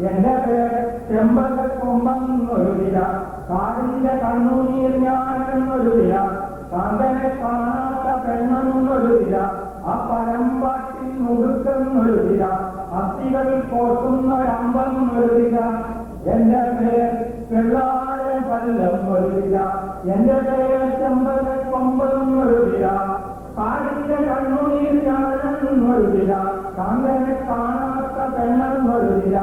എന്റെ പേര് ചെമ്പകക്കൊമ്പന്നൊരുതിര. കാടിന്റെ കണ്ണുനീർ ഞാനെന്നൊരുതിര, കാന്തനെ കാണാത്ത പെണ്ണെന്നൊരുതിര. ആ പരമ്പാട്ടിൽ മുടുക്കെന്നൊരുതിര, അസ്ഥികൾ കോർക്കുന്നൊരമ്പെന്നൊരുതിര. എന്റെ പേർ വെള്ളാരം കല്ലെന്നൊരുതിര, എന്റെ പേര് ചെമ്പകക്കൊമ്പെന്നൊരുതിര. കാടിന്റെ കണ്ണുനീർ ഞാനെന്നൊരുതിര, കാന്തനെ കാണാത്ത പെണ്ണെന്നൊരുതിര.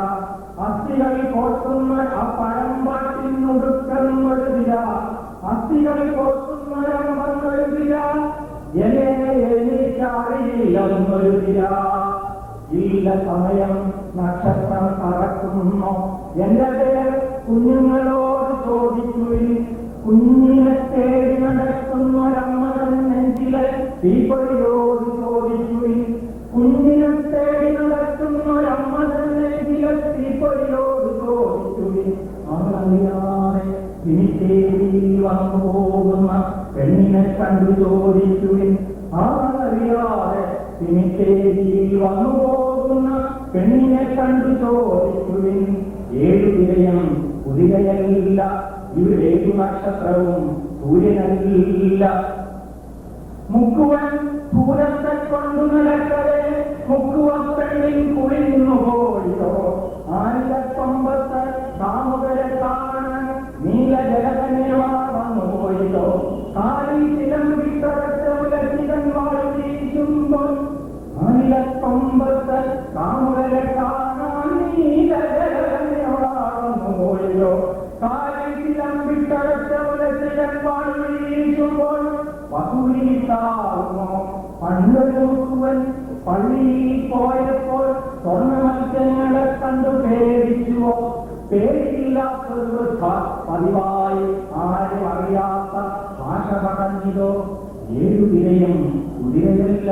അസ്ഥികൾ കോർക്കുന്ന ആ പരമ്പാട്ടിൽ മുടുക്കെന്നൊരുതിര, അസ്ഥികൾ കോർക്കുന്നൊരമ്പെന്നൊരുതിര. എനിക്കറിയില്ലെന്നൊരുതിര. ഇല്ല സമയം നക്ഷത്രം കറക്കുന്നു. എന്റെ പേർ കുഞ്ഞുങ്ങളോട് ചോദിക്കുവിൻ, കുഞ്ഞിനെ തേടി നടക്കുന്നൊരമ്മൻ നെഞ്ചിലെ തീപ്പൊരിയോട് ചോദിക്കുവിൻ. കുഞ്ഞിനെ തേടി നടക്കുന്നൊരമ്മൻ നെഞ്ചിലെ തീപ്പൊരിയോട് ചോദിക്കുവിൻ. അറിയാതെ തിരിച്ചേരിയിൽ വന്നു പോകുന്ന പെണ്ണിനെ കണ്ടു ചോദിക്കുവിൻ. അറിയാതെ തിരിച്ചേരിയിൽ വന്നു പോകുന്ന പെണ്ണിനെ കണ്ടു ചോദിക്കുവിൻ. ഏഴുതിരയും കുതിരയല്ല, ഇവരേഴു നക്ഷത്രവും സൂര്യനല്ല. മുക്കുവൻ പൂരത്തെ കൊണ്ടു നടക്കവേ മുക്കുവൻ പെണ്ണിൽ കുളിർന്നു പോയോ. ആയിരത്തൊമ്പത്ത് കാമുകരെ കാണാൻ നീലജലകന്യമാർന്നു പോയോ. കാലിൽ ചിലമ്പിട്ടൊരച്ച ഉലസിതൻ വാഴ വീശുമ്പോൾ 1009 കാമുകരെ കാണാൻ നീലജലകന്യമാർന്നു പോയോ. കാലിൽ ചിലമ്പിട്ടൊരച്ച ഉലസിതൻ വാഴ വീശുമ്പോൾ വധുവിളിത്താർന്നോ. പണ്ടൊരു മുക്കുവൻ പള്ളിയിൽ പോയപ്പോൾ സ്വർണ്ണമത്സ്യങ്ങളെ കണ്ടു പേടിച്ചുവോ. പേടിയില്ലാത്തൊരു പതിവായി ആരും അറിയാത്ത ഭാഷ പറഞ്ഞതോ. ഏഴുതിരയും കുതിരയല്ല,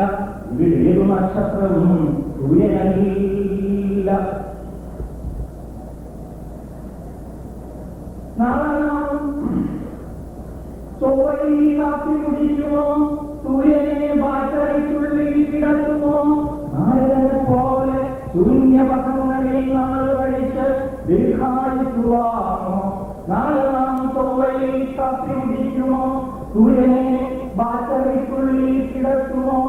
ഇവിടേഴു നക്ഷത്രവും സൂര്യനല്ല. ചൊവ്വയിൽ കാപ്പി കുടിക്കുമോ, സൂര്യനെ ബാറ്ററിക്കുള്ളിൽ കിടത്തുമോ. നാരദനെ പോലെ ശൂന്യപഥങ്ങളിൽ നാൾ കഴിച്ച് ദീർഘായുവാമോ. നാളെ നാം ചൊവ്വയിൽ കാപ്പി കുടിക്കുമോ, സൂര്യനെ ബാറ്ററിക്കുള്ളിൽ കിടത്തുമോ.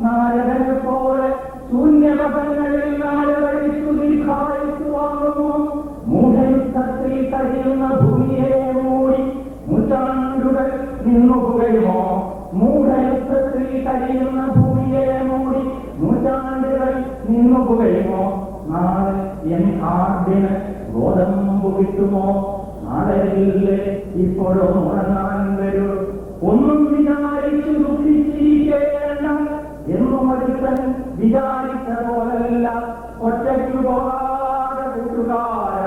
നാരദനെ പോലെ ശൂന്യപഥങ്ങളിൽ നാൾ കഴിച്ചു ദീർഘായുവാകുമോ. മൂഢയുദ്ധത്തിൽ കഴിയുന്ന ഭൂമിയെ മൂടി നൂറ്റാണ്ടുകൾ നിന്നുകയുമോ. മൂഢയുദ്ധത്തിൽ കഴിയുന്ന ഭൂമിയെ മൂടി നൂറ്റാണ്ടുകൾ നിന്നുകയുമോ. നാളെ എൻ ആദ്യന് ഗോതമ്പ് കിട്ടുമോ. നാളെയില്ലേ ഇപ്പോഴും ഉറങ്ങാൻ വരൂ. ഒന്നും വിചാരിച്ചു ദുഃഖിച്ചിരിക്കേണ്ട എന്നും ഒരുത്തൻ വിചാരിച്ച പോലല്ല. ഒറ്റയ്ക്കു പോകാതെ കൂട്ടുകാര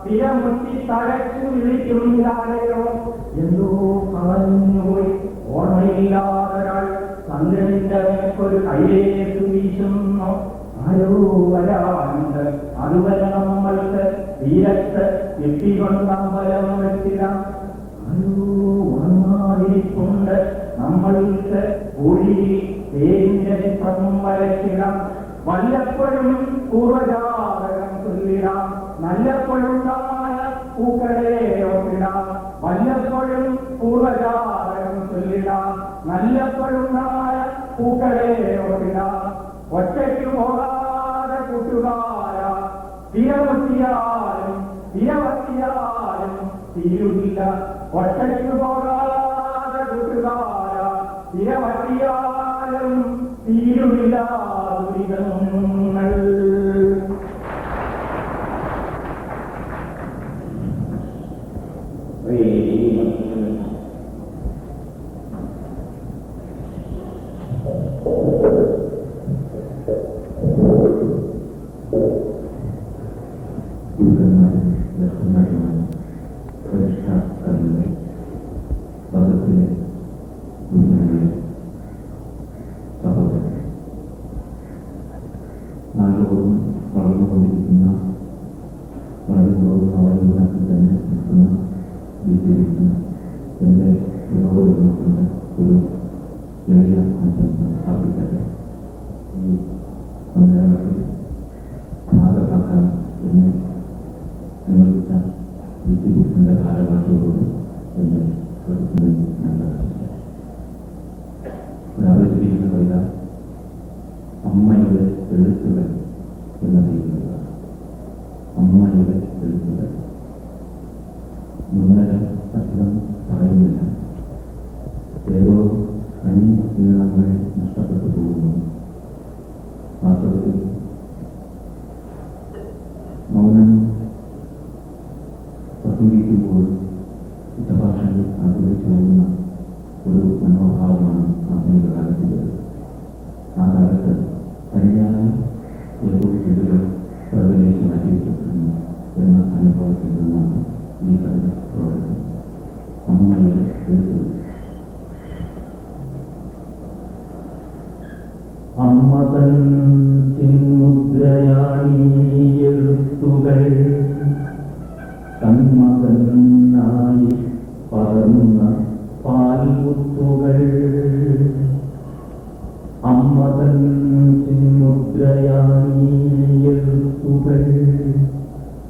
തിരമുറ്റി തഴച്ചു വിളിക്കുന്നില്ലാതെയോ. എന്തോ കളഞ്ഞുപോയി ഓർമ്മയില്ലാതൊരാൾ ചന്ദ്രന്റെ ഒരു കൈയേക്ക് വീശുന്നു. ആരോ വരാനുണ്ട്, അതുവരെ നമ്മൾക്ക് തീരത്ത് എത്തിക്കൊണ്ടമ്പലം വെച്ചിടാം. ആരോ വന്നാതിരിപ്പുണ്ട്, നമ്മൾക്ക് ഒഴിയിൽ തേരിന്റെ ചിത്രം വരച്ചിടാം. വല്ലപ്പോഴും പൂർവജാതകം ചൊല്ലിടാം. നല്ലപ്പോഴുണ്ടായ പൂക്കളെ ഓർത്തിടാം, വല്ലപ്പോഴും പൂർവജാതം ചൊല്ലിടാം. നല്ലപ്പോഴുണ്ടായ പൂക്കളെ ഓർത്തിടാം, ഒറ്റയ്ക്ക് പോകാതെ കൂട്ടുകാര. തിരവത്തിയാലും തീരുന്നില്ല, ഒറ്റയ്ക്ക് പോകാതെ കൂട്ടുകാര. തിരവത്തിയാലും തീരുന്നില്ല ദുരിതങ്ങൾ. നാളുകളും വളർന്നുകൊണ്ടിരിക്കുന്ന വളരുന്നതോറും അവലംബനത്തിൽ തന്നെ നിൽക്കുന്ന ജീവിച്ചിരിക്കുന്ന എൻ്റെ വിനോദങ്ങളുടെ ഒരു ചെറിയ ആശംസ സ്ഥാപിക്കട്ടെ. ഈ സമ്മേളനത്തിൽ ഭാഗമാക്കാൻ എന്നെ അനുവദിച്ച ജീവിച്ചിരിക്കുന്ന ഭാരവാഹികളോട് എന്നെ ഒരാലോചിക്കുന്ന കവിത അമ്മയുടെ എഴുത്തുകൾ എന്ന രീതിയിലുള്ള അമ്മയുടെ എഴുത്തുകൾ. മുന്നര അധികം പറയുന്നില്ല. ഏതോ കനി നീളങ്ങൾ നഷ്ടപ്പെട്ടു പോകുന്നു. വാസ്തവത്തിൽ മൗനം പ്രസംഗിക്കുമ്പോൾ ഉച്ചഭാഷയിൽ ആഗ്രഹിച്ചു പോകുന്ന ഒരു മനോഭാവമാണ് ആധുനിക കാലത്തിലുള്ളത്. ആ കാലത്ത് തനിയായ ഏതോ ചെടികൾ പ്രകടനേക്ക് മാറ്റിവെക്കപ്പെടുന്നു എന്ന അനുഭവത്തിൽ നിന്നാണ് ഈ കവിത പ്രവർത്തനം. അമ്മയുടെ എഴുത്തുകൾ. അമ്മ തൻ ചിന്മുദ്രയാണീ എഴുത്തുകൾ, തന്മകനായി പകർന്ന പാൽമുത്തുകൾ. അമ്മ തൻ ചിന്മുദ്രയാണീ എഴുത്തുകൾ,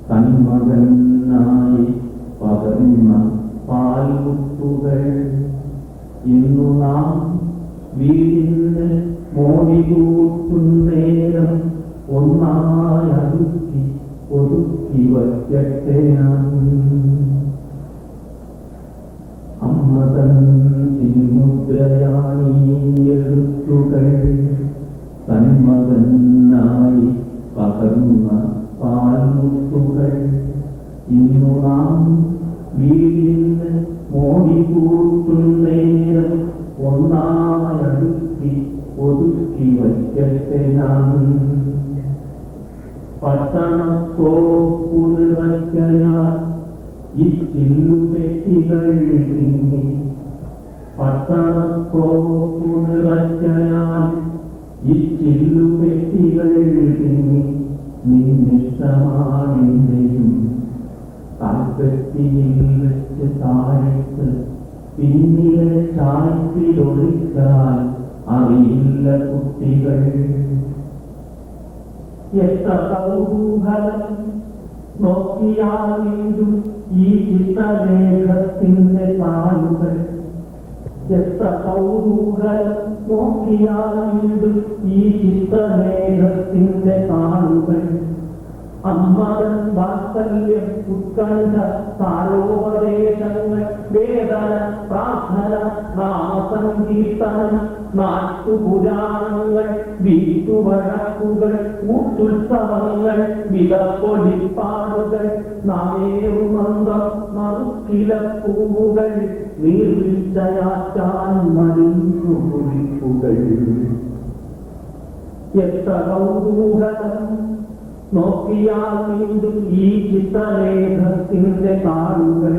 തന്മകനായി പകർന്ന പാൽമുത്തുകൾ. ഇന്നു നാം വീടിന് മോടി കൂട്ടുന്നേരം ഒന്നായി അടുക്കി ഒതുക്കി വയ്ക്കട്ടെ ഞാൻ. അമ്മ തൻ ചിന്മുദ്രയാണീ എഴുത്തുകൾ, തന്മകനായി പകർന്ന പാൽമുത്തുകൾ. ഇന്നു നാം വീടിന് മോടി കൂട്ടുന്നേരം ഒന്നായി അടുക്കി ഒതുക്കി വയ്ക്കട്ടെ ഞാൻ. പട്ടണത്തോപ്പു നിറയ്ക്കയാൽ ഈ ചില്ലുപെട്ടികൾ നീങ്ങി. പട്ടണത്തോപ്പു നിറയ്ക്കയാൽ ഈ ചില്ലുപെട്ടികൾ നീങ്ങി. നിന്നിഷ്ടമാണെന്റെയും താൽപ്പറ്റിയിൽ വെച്ച് താഴത്ത് പിന്നിലെ ചായത്തിലൊളിക്കാൻ അറിയില്ല കുട്ടികൾ. എത്ര കൗതൂഹലം നോക്കിയാലും ഈ ചിത്രലേഖത്തിന്റെ കാലുകൾ. എത്ര കൗതൂഹലം നോക്കിയാലും ഈ ചിത്രലേഖത്തിന്റെ കാലുകൾ. അമ്മതൻ വാത്സല്യം ഉത്കണ്ഠ സാരോപദേശങ്ങൾ വേദന പ്രാർത്ഥന നാമസങ്കീർത്തനം നാട്ടുപുരാണങ്ങൾ വീട്ടുവഴക്കുകൾ ഊട്ടുത്സവങ്ങൾ വിലപ്പൊലിപ്പാടുകൾ നാമേറുമന്തം മറുക്കിലപ്പൂവുകൾ നീർവീഴ്ചയാറ്റാൻ മരുന്നു കുറിപ്പുകൾ. എത്ര കൗതൂഹലം നോക്കിയാൽ വീണ്ടും ഈ ചിത്രലേഖത്തിന്റെ കാലുകൾ.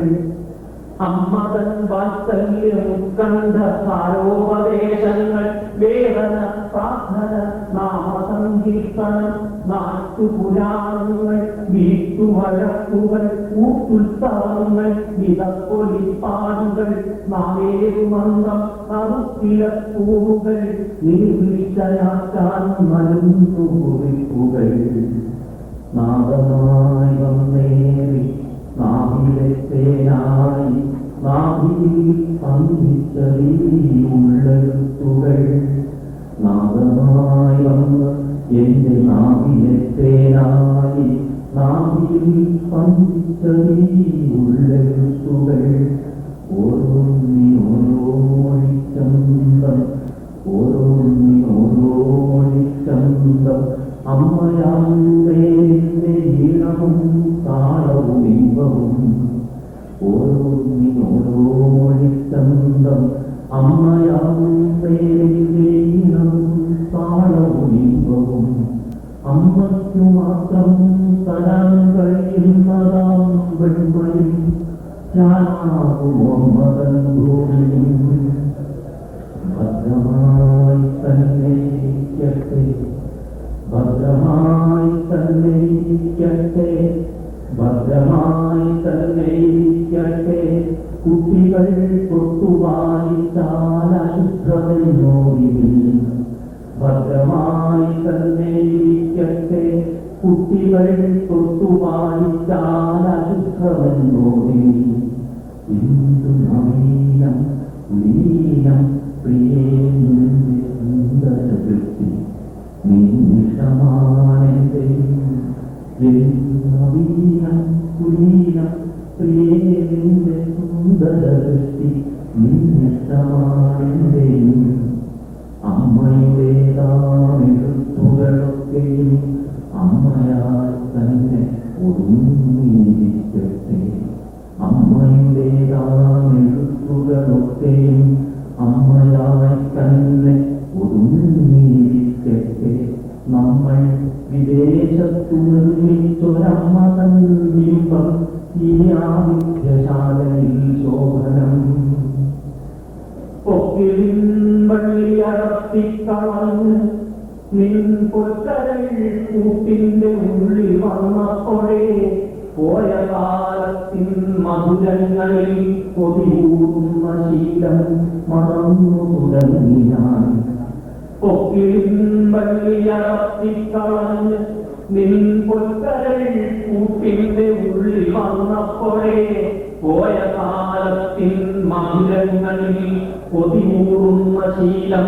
അമ്മതൻ വാത്സല്യം ഉത്കണ്ഠ സാരോപദേശങ്ങൾ വേദന പ്രാർത്ഥന നാമസങ്കീർത്തനം നാട്ടുപുരാണങ്ങൾ വീട്ടുവഴക്കുകൾ ഊട്ടുത്സവങ്ങൾ വിതപ്പൊലിപ്പാടുകൾ നാമേറുമന്തം അറുക്കിലപ്പൂവുകൾ നീർവീഴ്ചയാക്കാൻ മരുന്നു കുറിപ്പുകൾ. നാദമായി വന്നേറി നാവിലെത്തേനായി നാവിൽ പന്തിച്ചതീ ഉള്ളെഴുത്തുകൾ നാദമായി വന്ന് എന്റെ നാവിലെത്തേനായി നാവിൽ പന്തിച്ചതീ ഉള്ളെഴുത്തുകൾ ഓരോന്നിനോരോ മൊഴിച്ചന്തം ഓരോന്നിനോരോ മൊഴിച്ചന്തം അമ്മയാന്റെ ഈണവും താളവും ഇമ്പവും ഓരോന്നിനോരോ മൊഴിച്ചന്തം അമ്മയാന്റെ ഈണവും താളവും ഇമ്പവും അമ്മയ്ക്കു മാത്രം തരാൻ കഴിയുന്നതാം വെണ്മയും ഞാനാകുമോ മകൻ ഭൂമിയും ഭദ്രമായി തന്നെ ഇരിക്കട്ടെ ഭദ്രമായി തന്നെ ഇരിക്കട്ടെ ഭദ്രമായി തന്നെ ഇരിക്കട്ടെ കുട്ടികൾ കൊത്തുവായിച്ചാൽ അശുദ്ധമെന്നോടിവിൽ ഭദ്രമായി തന്നെ ഇരിക്കട്ടെ കുട്ടികൾ കൊത്തുവായിച്ചാൽ അശുദ്ധമെന്നോടിവിൽ എന്തു നവീനം ലീനം പ്രിയേ നിന്റെ സുന്ദരവൃത്തി നിമിഷമാണെന്റെ നവീനം കുലീനം പ്രിയേ നിന്റെ സുന്ദരവൃത്തി നിമിഷമാണെന്റെ അമ്മയുടേതാമെഴുത്തുകളൊക്കെയും അമ്മയാൽ തന്നെ ഒതുങ്ങിയിരിക്കട്ടെ അമ്മയുടേതാമെഴുത്തുകളൊക്കെയും അമ്മയാൽ തന്നെ ഒതുങ്ങിയിരിക്കട്ടെ നമ്മൾ വിദേശത്തു നിർമ്മിച്ചൊരമ്മ തൻ ബിംബം ഈ ആദിത്യശാലയിൽ ശോഭനം പൊക്കിലിൻ വള്ളിയടർത്തിക്കളഞ്ഞ് നിൻ പൊറ്റരൽ കൂട്ടിന്റെ ഉള്ളിൽ വന്നപ്പോഴേ പോയ കാലത്തിൻ മധുരങ്ങളിൽ കൊതിയൂറുന്ന ശീലം മറന്നു തുടങ്ങി ഞാൻ പൊക്കിലിൻ വള്ളിയടർത്തിക്കളഞ്ഞ് നിൻ പൊറ്റരൽ കൂട്ടിന്റെ ഉള്ളിൽ വന്നപ്പോഴേ പോയ കാലത്തിൻ മധുരങ്ങളിൽ കൊതിയൂറുന്ന ശീലം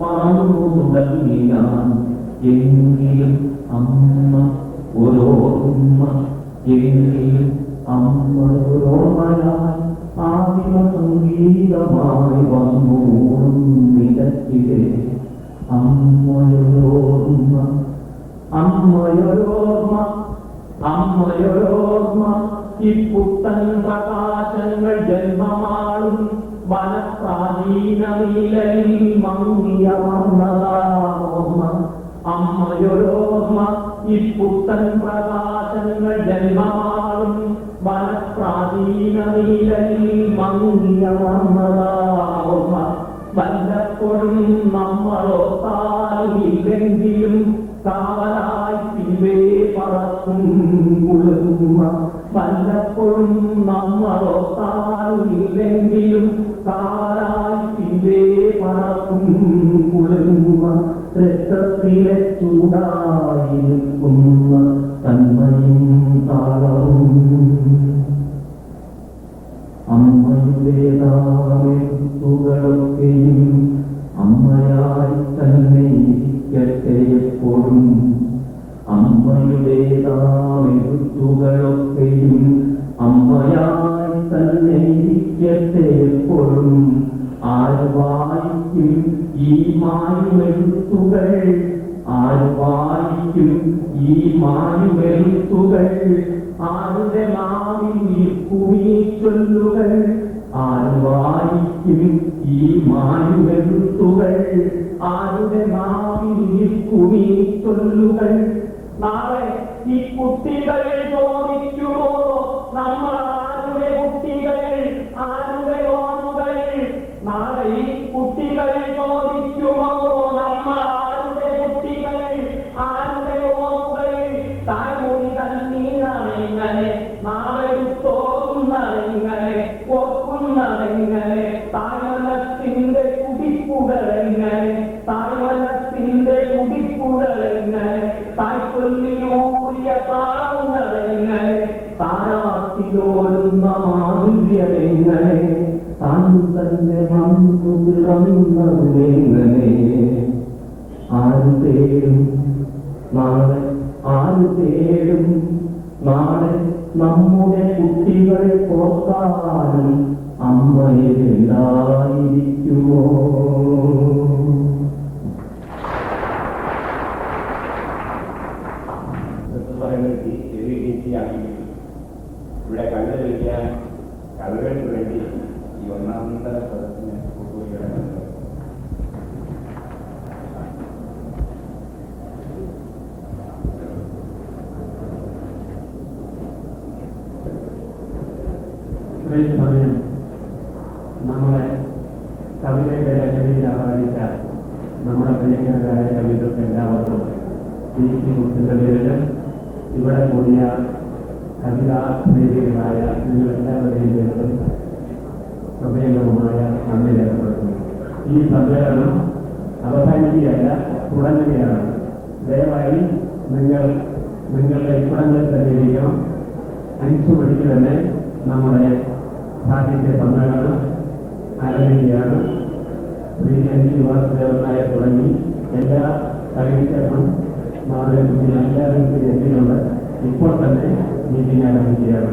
മറന്നു തുടങ്ങി ഞാൻ എങ്കിലും അമ്മ ഓരോർമ്മ എങ്കിലും അമ്മ ഓരോർമ്മയാൽ ആദിമ സംഗീതമായി വന്നു നിലത്തിലെ അമ്മയോരോർമ്മ അമ്മയോരോർമ്മ അമ്മയോരോർമ്മ ഇപ്പുത്തൻ പ്രകാശങ്ങൾ ജന്മമാളും വനപ്രാചീനീലയിൽ മങ്ങിയ മർമ്മതാമോർമ്മ അമ്മയൊരോർമ്മ ഇപ്പുത്തൻ പ്രകാശങ്ങൾ ജന്മമാളും വനപ്രാചീനീലയിൽ മങ്ങിയ മർമ്മതാമോർമ്മ വല്ലപ്പോഴും നമ്മളോത്തായില്ലെങ്കിലും കാവലായി പിൻവേ പറക്കും കുളിർമ്മ വല്ലപ്പോഴും നമ്മളോത്തായില്ലെങ്കിലും കാവലായി പിൻവേ പറക്കും കുളിർമ്മ രക്തത്തിലെ ചൂടായി നിൽക്കുന്ന തന്മയും താളവും അമ്മയുടേതാമെഴുത്തുകളൊക്കെയും അമ്മയായി തന്നെ ഇരിക്കട്ടെ എപ്പോഴും അമ്മയുടേതാമെഴുത്തുകളൊക്കെയും അമ്മയായി തന്നെ ഇരിക്കട്ടെ എപ്പോഴും ആര് വായിക്കും ഈ മായുമെഴുത്തുകൾ ആര് വായിക്കും ഈ മായുമെഴുത്തുകൾ ആരുടെ മാവിൽ നിൽക്കുമീ ചൊല്ലുകൾ ആര് വായിക്കും ഈ മായുമെഴുത്തുകൾ ആരുടെ മാവിൽ നിൽക്കുമീ ചൊല്ലുകൾ നാളെ ഈ കുട്ടികൾ ചോദിക്കുമോ നമ്മൾ ആരുടെ കുട്ടികൾ ആരുടെ ഓർമ്മകൾ നാളെ ഈ കുട്ടികൾ ചോദിക്കുമോ നമ്മൾ ആരുടെ കുട്ടികൾ ആരുടെ ഓർമ്മകൾ താഴ്മൊഴി തന്നീനാണെങ്ങനെ നാളെ തോന്നുന്നതെങ്ങനെ ഓർക്കുന്നതെങ്ങനെ താഴ്മനത്തിന്റെ കുടിപ്പുകളെങ്ങനെ താഴ്മനത്തിന്റെ കുടിപ്പുകളെങ്ങനെ തായ്പൊന്നിയൂറിയ താളങ്ങളെങ്ങനെ താരാത്തിലോടുന്ന മാധുര്യമെങ്ങനെ താൻ തന്നെ വന്നു പിറന്നതെങ്ങനെ ആര് തേടും നാളെ ആര് തേടും നാളെ നമ്മുടെ കുട്ടികളെ പോക്കാനും അമ്മയെ ഉണ്ടായിരിക്കുമോ? ഇവിടെ കവിത കളിക്കാൻ കവികൾക്ക് വേണ്ടി ഈ ഒന്നാന്തര സദസ്സിനെ കൂട്ടുകയാണ്. ഇത്രയും സമയം നമ്മളെ കവിതയുടെ രചനയിൽ ആരാധിച്ച നമ്മുടെ പ്രിയങ്കരായ കവികൾക്ക് എല്ലാവർക്കും കുറിച്ചിന്റെ പേരിൽ ഇവിടെ കൂടിയ കവിതാ വേദികളായ നിങ്ങളെല്ലാവരുടെയും പേരിലും ഹൃദയംഗമായ നന്ദി രേഖപ്പെടുത്തുന്നു. ഈ സമ്മേളനം അവസാനിക്കുകയല്ല, തുടങ്ങുകയാണ്. ദയവായി നിങ്ങളുടെ ഇപ്പടങ്ങളിൽ തന്നെ ഇരിക്കണം. 5 മണിക്ക് തന്നെ നമ്മുടെ സാഹിത്യ സമ്മേളനം ആരംഭിക്കുകയാണ്. ശ്രീ NG വാസുദേവൻ നായർ തുടങ്ങി എല്ലാ സാഹിത്യങ്ങളും എല്ലാവരും എത്തിയിട്ടുണ്ട്. ഇപ്പോൾ തന്നെ മീറ്റിംഗ് ആരംഭിക്കുകയാണ്.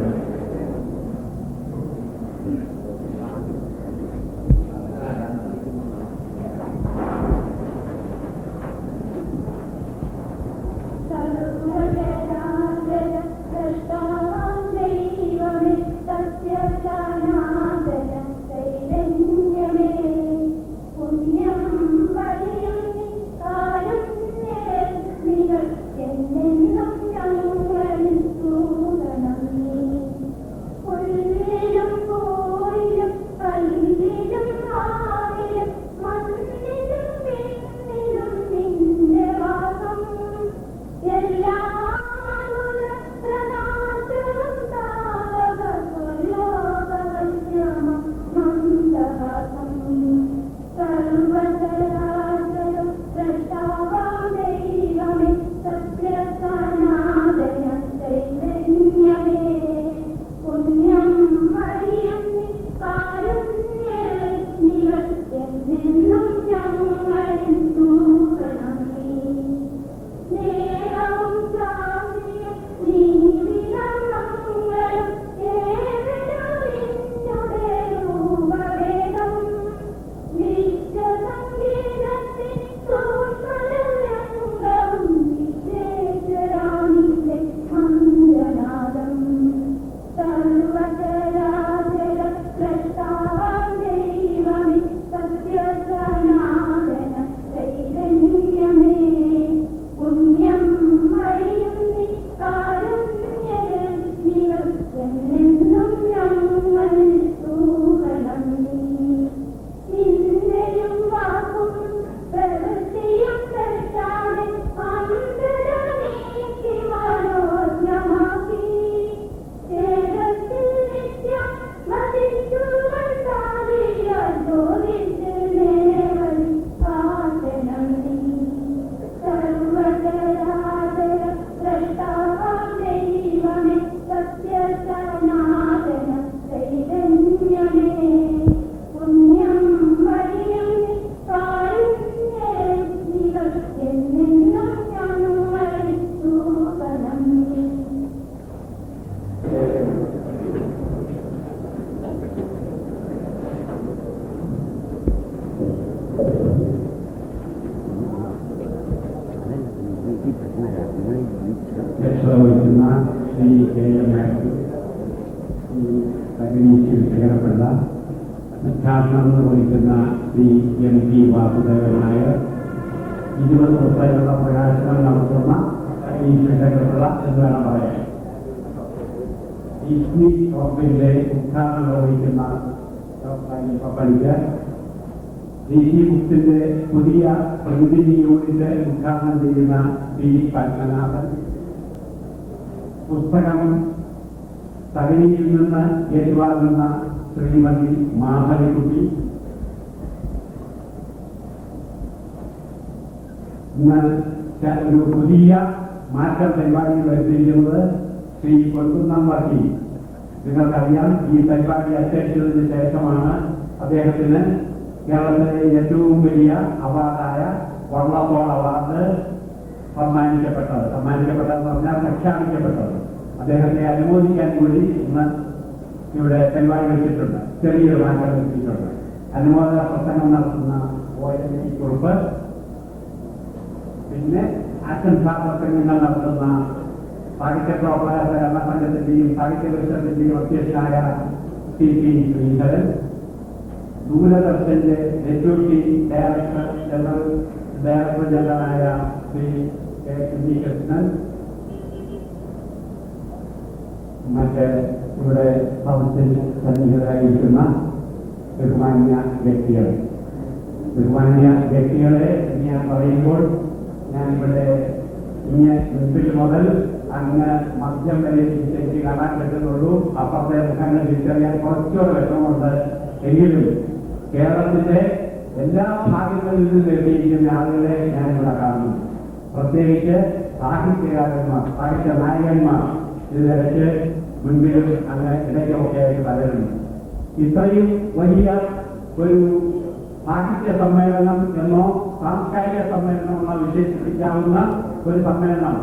വഹിക്കുന്ന ശ്രീ KM അഗ്നീഷിൽ ചേർപ്പെട്ട ഉദ്ഘാടനം നിർവഹിക്കുന്ന ശ്രീ NG വാസുദേവൻ നായർ 20 ദിവസമായുള്ള പ്രകാശനം നടത്തുന്ന അഗ്നീഷിൽ ചേർപ്പെട്ട എന്ന് വേണം പറയാൻ. ഇസ്മി ഷോപ്പിന്റെ ഉദ്ഘാടനം നിർവഹിക്കുന്ന പണിക്കർ, DC ബുക്സിന്റെ പുതിയ പ്രതിനിധി യൂണിറ്റ് ഉദ്ഘാടനം ചെയ്യുന്ന ശ്രീ പത്മനാഭൻ, പുസ്തകം തകഴിയിൽ നിന്ന് ഏറ്റുവാങ്ങുന്ന ശ്രീമതി മാധവിക്കുട്ടി, ഇന്ന് ഒരു പുതിയ മാറ്റം പരിപാടിയിൽ വരുത്തിയിരിക്കുന്നത് ശ്രീ കൊൽക്കുന്നം വർക്കി. നിങ്ങൾക്കറിയാം, ഈ പരിപാടി അച്ചടിച്ചതിന് ശേഷമാണ് അദ്ദേഹത്തിന് കേരളത്തിലെ ഏറ്റവും വലിയ അവാർഡായ വള്ളത്തോൾ അവാർഡ് സമ്മാനിക്കപ്പെട്ടതെന്ന് പറഞ്ഞാൽ പ്രഖ്യാപിക്കപ്പെട്ടത്. അദ്ദേഹത്തെ അനുമോദിക്കാൻ കൂടി ഇന്ന് ഇവിടെ പരിപാടി വെച്ചിട്ടുണ്ട്. ചെറിയൊരു മാറ്റം വെച്ചിട്ടുണ്ട്. അനുമോദന പ്രസംഗം നടത്തുന്ന കുറിപ്പ്, പിന്നെ ആശംസാ പ്രസംഗങ്ങൾ നടത്തുന്ന സാഹിത്യ പ്രോത്സാഹന സഹകരണ സംഘത്തിന്റെയും സാഹിത്യ പരിഷത്തിന്റെയും അധ്യക്ഷനായ ടി പി ശ്രീധരൻ, ദൂരദർശന്റെ ഡെപ്യൂട്ടി ഡയറക്ടർ ജനറലായ ശ്രീ കെ കുഞ്ഞികൃഷ്ണൻ, മറ്റ് ഇവിടെ സദസ്സിൽ സന്നിഹിതരായിരിക്കുന്ന ബഹുമാന്യ വ്യക്തികളെ ഞാൻ പറയുമ്പോൾ ഞാനിവിടെ മുൻപിൽ മുതൽ അങ്ങ് മദ്യം വരെ തിരിച്ചേക്ക് കാണാൻ പറ്റുന്നുള്ളൂ. അപ്പുറത്തെ മുഖങ്ങൾ തിരിച്ചറിയാൻ കുറച്ചുകൂടെ വിഷമമുണ്ട്. എങ്കിലും കേരളത്തിന്റെ എല്ലാ ഭാഗങ്ങളിൽ നിന്നും എത്തിയിരിക്കുന്ന ആളുകളെ ഞാനിവിടെ കാണുന്നു. പ്രത്യേകിച്ച് സാഹിത്യകാരന്മാർ, സാഹിത്യ നായകന്മാർ ഇതിനിടയ്ക്ക് മുൻപിലും അങ്ങനെ ഇടയ്ക്കൊക്കെ ആയിട്ട് പലരുന്നു. ഇത്രയും വലിയ ഒരു സാഹിത്യ സമ്മേളനം എന്നോ സാംസ്കാരിക സമ്മേളനം എന്നോ വിശേഷിപ്പിക്കാവുന്ന ഒരു സമ്മേളനം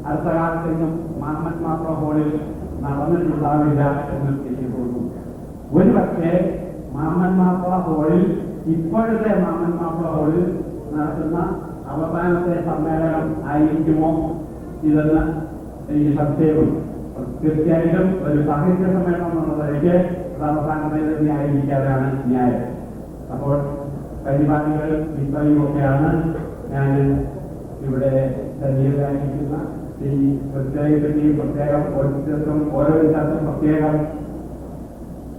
അടുത്ത കാലത്തെങ്ങും മുഹമ്മദ് മാപ്ര ഹാളിൽ നടന്നിട്ടുണ്ടാവില്ല എന്ന് എനിക്ക് തോന്നുന്നു. ഒരുപക്ഷെ മുഹമ്മദ് മാപ്ര ഹാളിൽ, ഇപ്പോഴത്തെ മുഹമ്മദ് മാപ്ര ഹാളിൽ നടത്തുന്ന അവസാനത്തെ സമ്മേളനം ആയിരിക്കുമോ ഇതെന്ന് എനിക്ക് സംശയമുണ്ട്. തീർച്ചയായിട്ടും ഒരു സാഹിത്യ സമ്മേളനം എന്നുള്ളതിലേക്ക് അവസാനത്തെ തന്നെ ആയിരിക്കാനാണ് ന്യായം. അപ്പോൾ പരിപാടികൾ ഇത്രയുമൊക്കെയാണ് ഞാൻ ഇവിടെ സജീവരായിരിക്കുന്ന ഈ പ്രത്യേകം ഓരോരുത്തർക്കും പ്രത്യേകം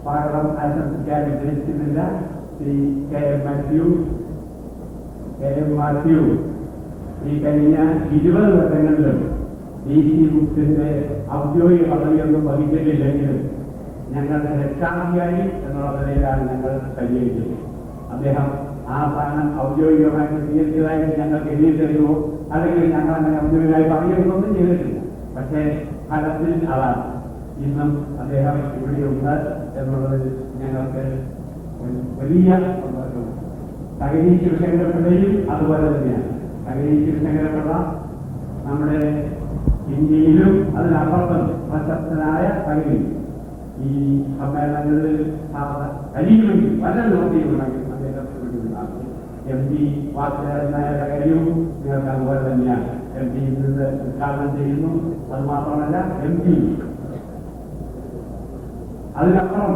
സ്വാഗതം ആശംസിക്കാൻ ഉദ്ദേശിക്കുന്നില്ല. ശ്രീ കെ എം മാത്യു ഈ കഴിഞ്ഞ 20 വർഷങ്ങളിലും DC ബുക്സിന്റെ ഔദ്യോഗിക പദവിയൊന്നും വഹിച്ചിട്ടില്ലെങ്കിലും ഞങ്ങളുടെ രക്ഷാധികാരി എന്നുള്ള നിലയിലാണ് ഞങ്ങൾ പരിഗണിച്ചത്. അദ്ദേഹം ആ സ്ഥാനം ഔദ്യോഗികമായിട്ട് സ്വീകരിച്ചതായിട്ട് ഞങ്ങൾക്ക് എഴുതിയിട്ടുള്ളൂ, അല്ലെങ്കിൽ ഞങ്ങൾ അങ്ങനെ ഔദ്യോഗികമായി പറയുന്നൊന്നും ചെയ്തിട്ടില്ല. പക്ഷേ ഫലത്തിൽ അതാണ്. ഇന്നും അദ്ദേഹം ഇവിടെയുണ്ട് എന്നുള്ളതിൽ ഞങ്ങൾക്ക് വലിയ സന്തോഷമുണ്ട്. തകഴി ശിവശങ്കരപിള്ളയും അതുപോലെ തന്നെയാണ്. തകഴി ശിവശങ്കരപിള്ള നമ്മുടെ ഇന്ത്യയിലും അതിനപ്പുറത്തും പ്രശസ്തനായ തകഴി. ഈ സമ്മേളനങ്ങളിൽ കഴിയുമെങ്കിൽ പല നോക്കിയുണ്ടെങ്കിൽ അദ്ദേഹം MP വാസുദേവനായ കാര്യവും നിങ്ങൾക്ക് അതുപോലെ തന്നെയാണ്. MP നിന്ന് ഉദ്ഘാടനം ചെയ്യുന്നു. അത് മാത്രമല്ല, MP അതിനപ്പുറം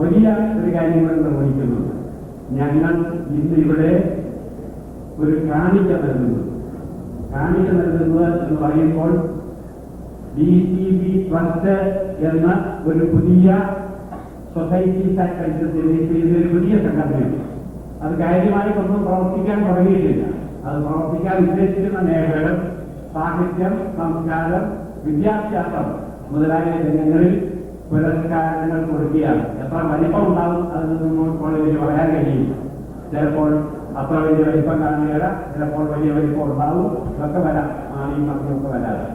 വലിയ ഒരു കാര്യങ്ങൾ നിർവഹിക്കുന്നുണ്ട്. ഞങ്ങൾ ഇന്നിവിടെ ഒരു കാണിക്ക നൽകുന്നത് എന്ന് പറയുമ്പോൾ DCB ട്രസ്റ്റ് എന്ന ഒരു പുതിയ സൊസൈറ്റി ഒരു പുതിയ സംഘടനയാണ്. അത് കാര്യമായി ഒന്നും പ്രവർത്തിക്കാൻ തുടങ്ങിയിട്ടില്ല. അത് പ്രവർത്തിക്കാൻ ഉദ്ദേശിക്കുന്ന മേഖലകൾ സാഹിത്യം, സംസ്കാരം, വിദ്യാഭ്യാസം മുതലായ രംഗങ്ങളിൽ പുരസ്കാരങ്ങൾ കൊടുക്കുകയാണ്. എത്ര വലിപ്പം ഉണ്ടാകും അതിൽ നിന്നും കോളേജിൽ പറയാൻ കഴിയും. ചിലപ്പോൾ അത്ര വലിയ വലിപ്പം കാണുകയില്ല, ചിലപ്പോൾ വലിയ വലിപ്പം ഉണ്ടാവും. ഇതൊക്കെ വരാം, ഈ മക്കളൊക്കെ വരാതെ.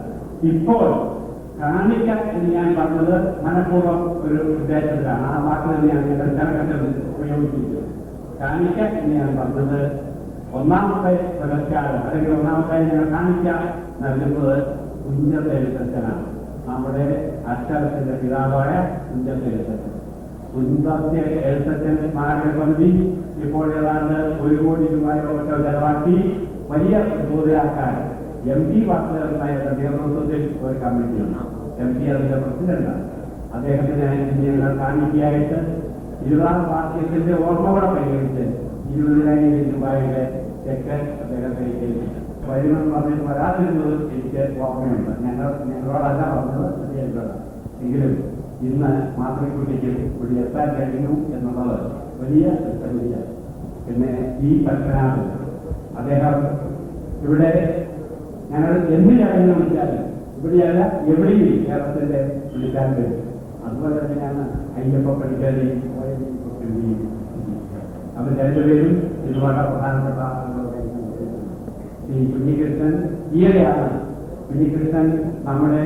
ഇപ്പോൾ കാണിക്ക എന്ന് ഞാൻ പറഞ്ഞത് മനഃപൂർവ്വം ഒരു ഉദ്ദേശത്തിലാണ്. ആ വാക്ക് തന്നെയാണ് ഞങ്ങൾ ജനകത്തിൽ ഉപയോഗിച്ചിരിക്കുന്നത്. കാണിക്ക എന്ന് ഞാൻ പറഞ്ഞത് ഒന്നാമത്തെ പുരസ്കാരം, അല്ലെങ്കിൽ ഒന്നാമത്തെ ഞങ്ങൾ കാണിക്ക നൽകുന്നത് കുഞ്ചത്തെ എഴുത്തച്ഛനാണ്. നമ്മുടെ അക്ഷരത്തിന്റെ പിതാവായ കുഞ്ചത്തെ എഴുത്തച്ഛൻ. കുഞ്ചത്തെ എഴുത്തച്ഛൻ സ്മാരക സമിതി ഇപ്പോൾ ഏതാണ്ട് 1 കോടി രൂപയൊക്കെ ചെലവാക്കി വലിയ പൂർത്തിയാക്കാൻ MP വാസുദേവനായ നേതൃത്വത്തിൽ ഒരു കമ്മിറ്റിയുണ്ട്. MP അതിന്റെ പ്രസിഡന്റാണ്. അദ്ദേഹത്തിന് ഞങ്ങൾ കാണിക്കയായിട്ട് 20 വാർഷികത്തിന്റെ ഓർമ്മകളെ പരിഗണിച്ച് 20,000 രൂപയുടെ ചെക്ക് അദ്ദേഹത്തെ ഏൽപ്പിച്ചു. വരുമെന്ന് പറഞ്ഞിട്ട് വരാതിരുന്നത് എനിക്ക് ഓർമ്മയുണ്ട്. ഞങ്ങളോടല്ല പറഞ്ഞത്, എങ്കിലും ഇന്ന് മാതൃക്കുട്ടിക്ക് കൂടി എത്താൻ കഴിഞ്ഞു എന്നുള്ളത് വലിയ സംഗതിയാണ്. പിന്നെ ഈ പത്മനാഭൻ അദ്ദേഹം ഇവിടെ ഞങ്ങൾ എന്തിനാണെന്ന് വിളിച്ചാലും ഇവിടെയല്ല എവിടെയും കേരളത്തിന്റെ വിളിക്കാൻ കഴിയും. അതുപോലെ തന്നെയാണ് അയ്യപ്പ പണിക്കാരി അവർ രണ്ടുപേരും ഇത് വളരെ പ്രധാനപ്പെട്ട. ഈ കുഞ്ഞികൃഷ്ണൻ ഈയിടെയാണ് ഉണ്ണികൃഷ്ണൻ നമ്മുടെ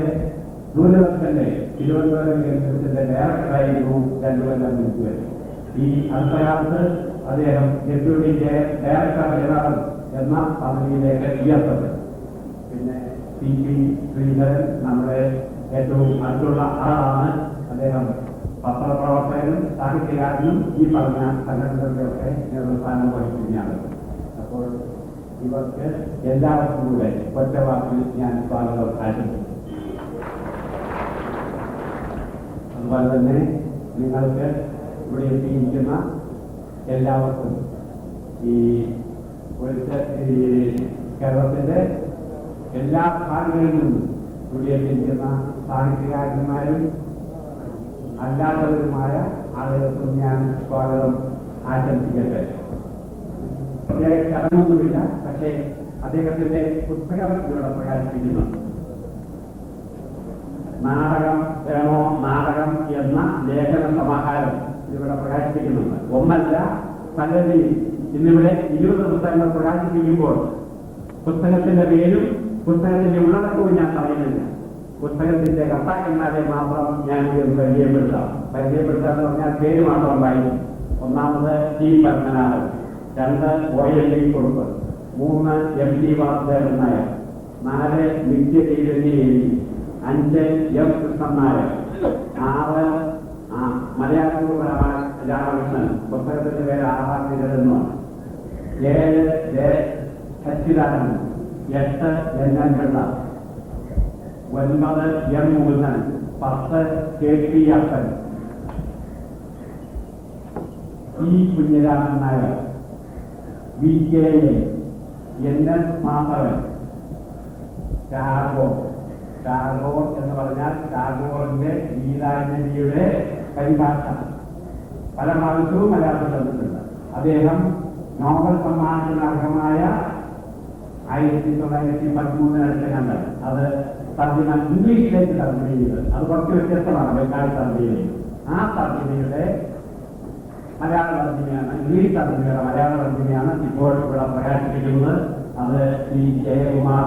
ദൂരദർശന്റെ തിരുവനന്തപുരം കേന്ദ്രത്തിന്റെ ഡയറക്ടറായിരുന്നു 2 കൊല്ലം മുൻപ്. ഈ അടുത്തകാലത്ത് അദ്ദേഹം ഡെപ്യൂട്ടി ഡയറക്ടർ ജനറൽ എന്ന പദവിയിലേക്ക് ഉയർത്തപ്പെട്ടു. പിന്നെ CP ശ്രീധരൻ നമ്മുടെ ഏറ്റവും അടുത്തുള്ള ആളാണ്. അദ്ദേഹം പത്രപ്രവർത്തകനും സാഹിത്യകാരനും ഈ പറഞ്ഞ സംഘടനകളുടെയൊക്കെ നേതൃസ്ഥാനം വഹിക്കുന്നതാണ്. അപ്പോൾ ഇവർക്ക് എല്ലാവർക്കും കൂടെ ഒറ്റവാക്കിൽ ഞാൻ സ്വാഗതം ആശംസിക്കുന്നു. അതുപോലെ തന്നെ നിങ്ങൾക്ക് ഇവിടെ എത്തിയിരിക്കുന്ന എല്ലാവർക്കും ഈ കേരളത്തിന്റെ എല്ലാ ഭാഗങ്ങളിൽ നിന്നും ഇവിടെ എത്തിയിരിക്കുന്ന സാഹിത്യകാരന്മാരും അല്ലാത്തവരുമായ ആളുകൾക്കും ഞാൻ സ്വാഗതം ആശംസിക്കട്ടെ. ചടങ്ങൊന്നുമില്ല, പക്ഷേ അദ്ദേഹത്തിന്റെ പുസ്തകം ഇവിടെ പ്രകാശിപ്പിക്കുന്നു. നാടകം വേണോ നാടകം എന്ന ലേഖന സമാഹാരം ഇവിടെ പ്രകാശിപ്പിക്കുന്നുണ്ട്. ഒന്നല്ല പലരെയും ഇന്നിവിടെ 20 പുസ്തകങ്ങൾ പ്രകാശിപ്പിക്കുമ്പോൾ പുസ്തകത്തിന്റെ പേരും പുസ്തകത്തിന്റെ ഉള്ളടക്കവും ഞാൻ പറയുന്നില്ല. പുസ്തകത്തിന്റെ കർത്താക്കന്മാരെ മാത്രം ഞാൻ പരിചയപ്പെടുത്താം. പരിചയപ്പെടുത്താന്ന് പറഞ്ഞാൽ പേര് മാത്രം വായിക്കും. ഒന്നാമത് T. Padmanabhan, 2 OLV Kurup, 3 MT Vasudevan Nair, 4 നിത്യചൈതന്യേരി, 5 M. Krishnan Nair, 6 മലയാളൂർ Ramakrishnan, പുസ്തകത്തിന്റെ പേര് ആഹാരമാണ്, 7 Sachidanandan, 8 NN Pillai, 9 M. Mukundan, 10 KP അപ്പൻ, E. Kunhiraman Nair, VK NN Madhavan, Tagore എന്ന് പറഞ്ഞാൽ ടാഗോറിന്റെ ഗീതാഞ്ജലിയുടെ പരിഭാഷ പല ഭാഗത്തും മലയാളത്തിൽ തന്നിട്ടുണ്ട്. അദ്ദേഹം നോബൽ സമ്മാനത്തിന് അർഹമായ 1913 കണ്ടത്. അത് തർജ്ജമ ഇംഗ്ലീഷിലേക്ക് തർജ്ജമ ചെയ്തത്. അത് കുറച്ച് വ്യത്യസ്തമാണ് ബംഗാളി തർജ്ജമയിൽ. ആ തർജ്ജമയുടെ മലയാള തർജ്ജമയാണ്, ഇംഗ്ലീഷ് തർജ്ജമയുടെ മലയാള തർജ്ജമയാണ് ഇപ്പോൾ ഇവിടെ പ്രകാശിപ്പിക്കുന്നത്. അത് ശ്രീ ജയകുമാർ,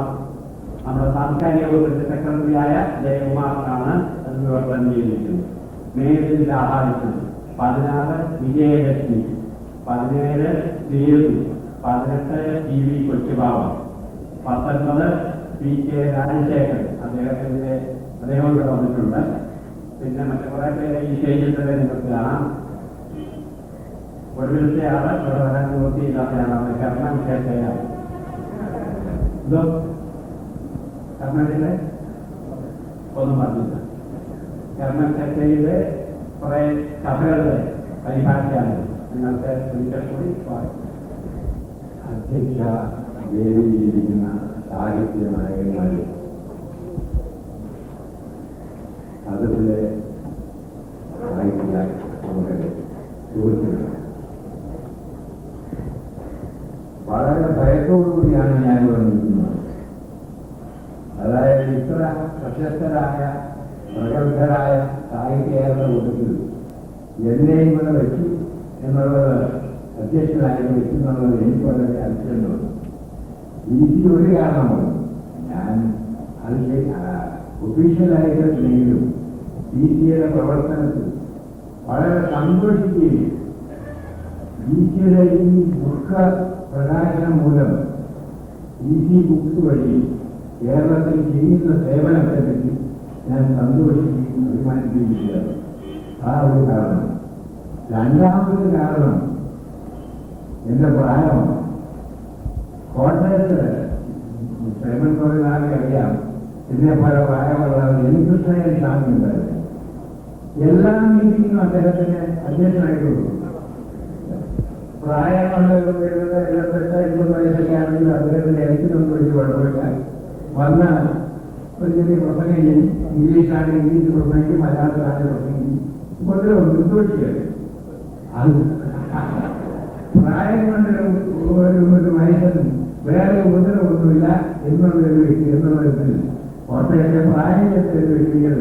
നമ്മുടെ സാംസ്കാരിക വകുപ്പിന്റെ സെക്രട്ടറിയായ ജയകുമാറാണ് അത് വിവർത്തനം ചെയ്തിരിക്കുന്നത്. മേതിൽ രാധാകൃഷ്ണൻ, 16 വിജയലക്ഷ്മി, 17 സേതു, 18 TV കൊച്ചുബാബ, 19 PK രാജശേഖരൻ, അദ്ദേഹം ഇവിടെ വന്നിട്ടുണ്ട്. പിന്നെ മറ്റു കുറെ പേരെ ഈ സ്റ്റേജിന്റെ നിങ്ങൾക്ക് കാണാം. ഒടുവിലത്തെ ആള് ഇവിടെ വരാൻ നിവൃത്തിയില്ലാത്തയാളാണ് കർണൻ ശേഷയാണ്. ഇതോ കർണാടകയിലെ ഒന്നും പറഞ്ഞില്ല. കർണൻ ശേഷയുടെ കുറെ കഥകളുടെ പരിഭാഷയാണ് നിങ്ങൾക്ക് ഒരിക്കൽ കൂടി അധ്യക്ഷ വേദിയിലിരിക്കുന്ന സാഹിത്യ നായകന്മാരും അതുപോലെ സാഹിത്യ നമ്മുടെ സുഹൃത്തുക്കൾ, വളരെ ഭയത്തോടുകൂടിയാണ് ഞാനിവിടെ നിൽക്കുന്നത്. അതായത് ഇത്ര പ്രശസ്തരായ പ്രഗത്ഭരായ സാഹിത്യകാരുടെ കൂട്ടത്തിൽ എന്നെയും ഇവിടെ വെച്ചു എന്നുള്ളത്, അധ്യക്ഷനായി വെച്ചു എന്നുള്ളത് എനിക്ക് വളരെ അതിശയമുണ്ട്. എനിക്ക് ഒരു കാരണമാണ്, ഞാൻ അതിൽ ഒഫീഷ്യലായിട്ടില്ലെങ്കിലും DCയുടെ പ്രവർത്തനത്തിൽ വളരെ സന്തോഷിക്കുകയും DCയുടെ ഈ ബുക്ക് പ്രകാശനം മൂലം DC ബുക്സ് വഴി കേരളത്തിൽ ചെയ്യുന്ന സേവനത്തെപ്പറ്റി ഞാൻ സന്തോഷിക്കുകയും അഭിമാനിക്കുകയും ചെയ്തത്. ആ ഒരു കാരണം. രണ്ടാമതൊരു കാരണം എന്റെ പ്രായമാണ്. കോട്ടയത്ത് പ്രേമൻ തൊഴിലാളി അറിയാം, ഇതിനെ പോലെ പ്രായമുള്ളവർ എനിക്കൃഷ്ണയിൽ സാമ്യമുണ്ടായിരുന്നു. എല്ലാ മീറ്റിങ്ങിനും അദ്ദേഹത്തിന് അധ്യക്ഷനായിട്ട് കൊടുക്കും. പ്രായമുള്ളവർ വരുന്നത് 78-80 വയസ്സൊക്കെ ആണെങ്കിൽ അദ്ദേഹത്തിന്റെ എഴുത്തിനൊന്നും വലിയ കുഴപ്പമില്ല. വന്ന ഒരു ചെറിയ പ്രസംഗിക്കും, ഇംഗ്ലീഷാണ് ഇംഗ്ലീഷ് പ്രസംഗിക്കും, മലയാളത്തിലാണ് പ്രസംഗിക്കും. വളരെ നിർദ്ദേശിക്കരുത്. അത് പ്രായം കൊണ്ട് ഒരു മനുഷ്യൻ വേറെ ഉപദ്രവമൊന്നുമില്ല എന്നുള്ളൊരു വ്യക്തി എന്നുള്ള വിധത്തിൽ കോട്ടയത്തെ പ്രായം ചെറിയ വ്യക്തികൾ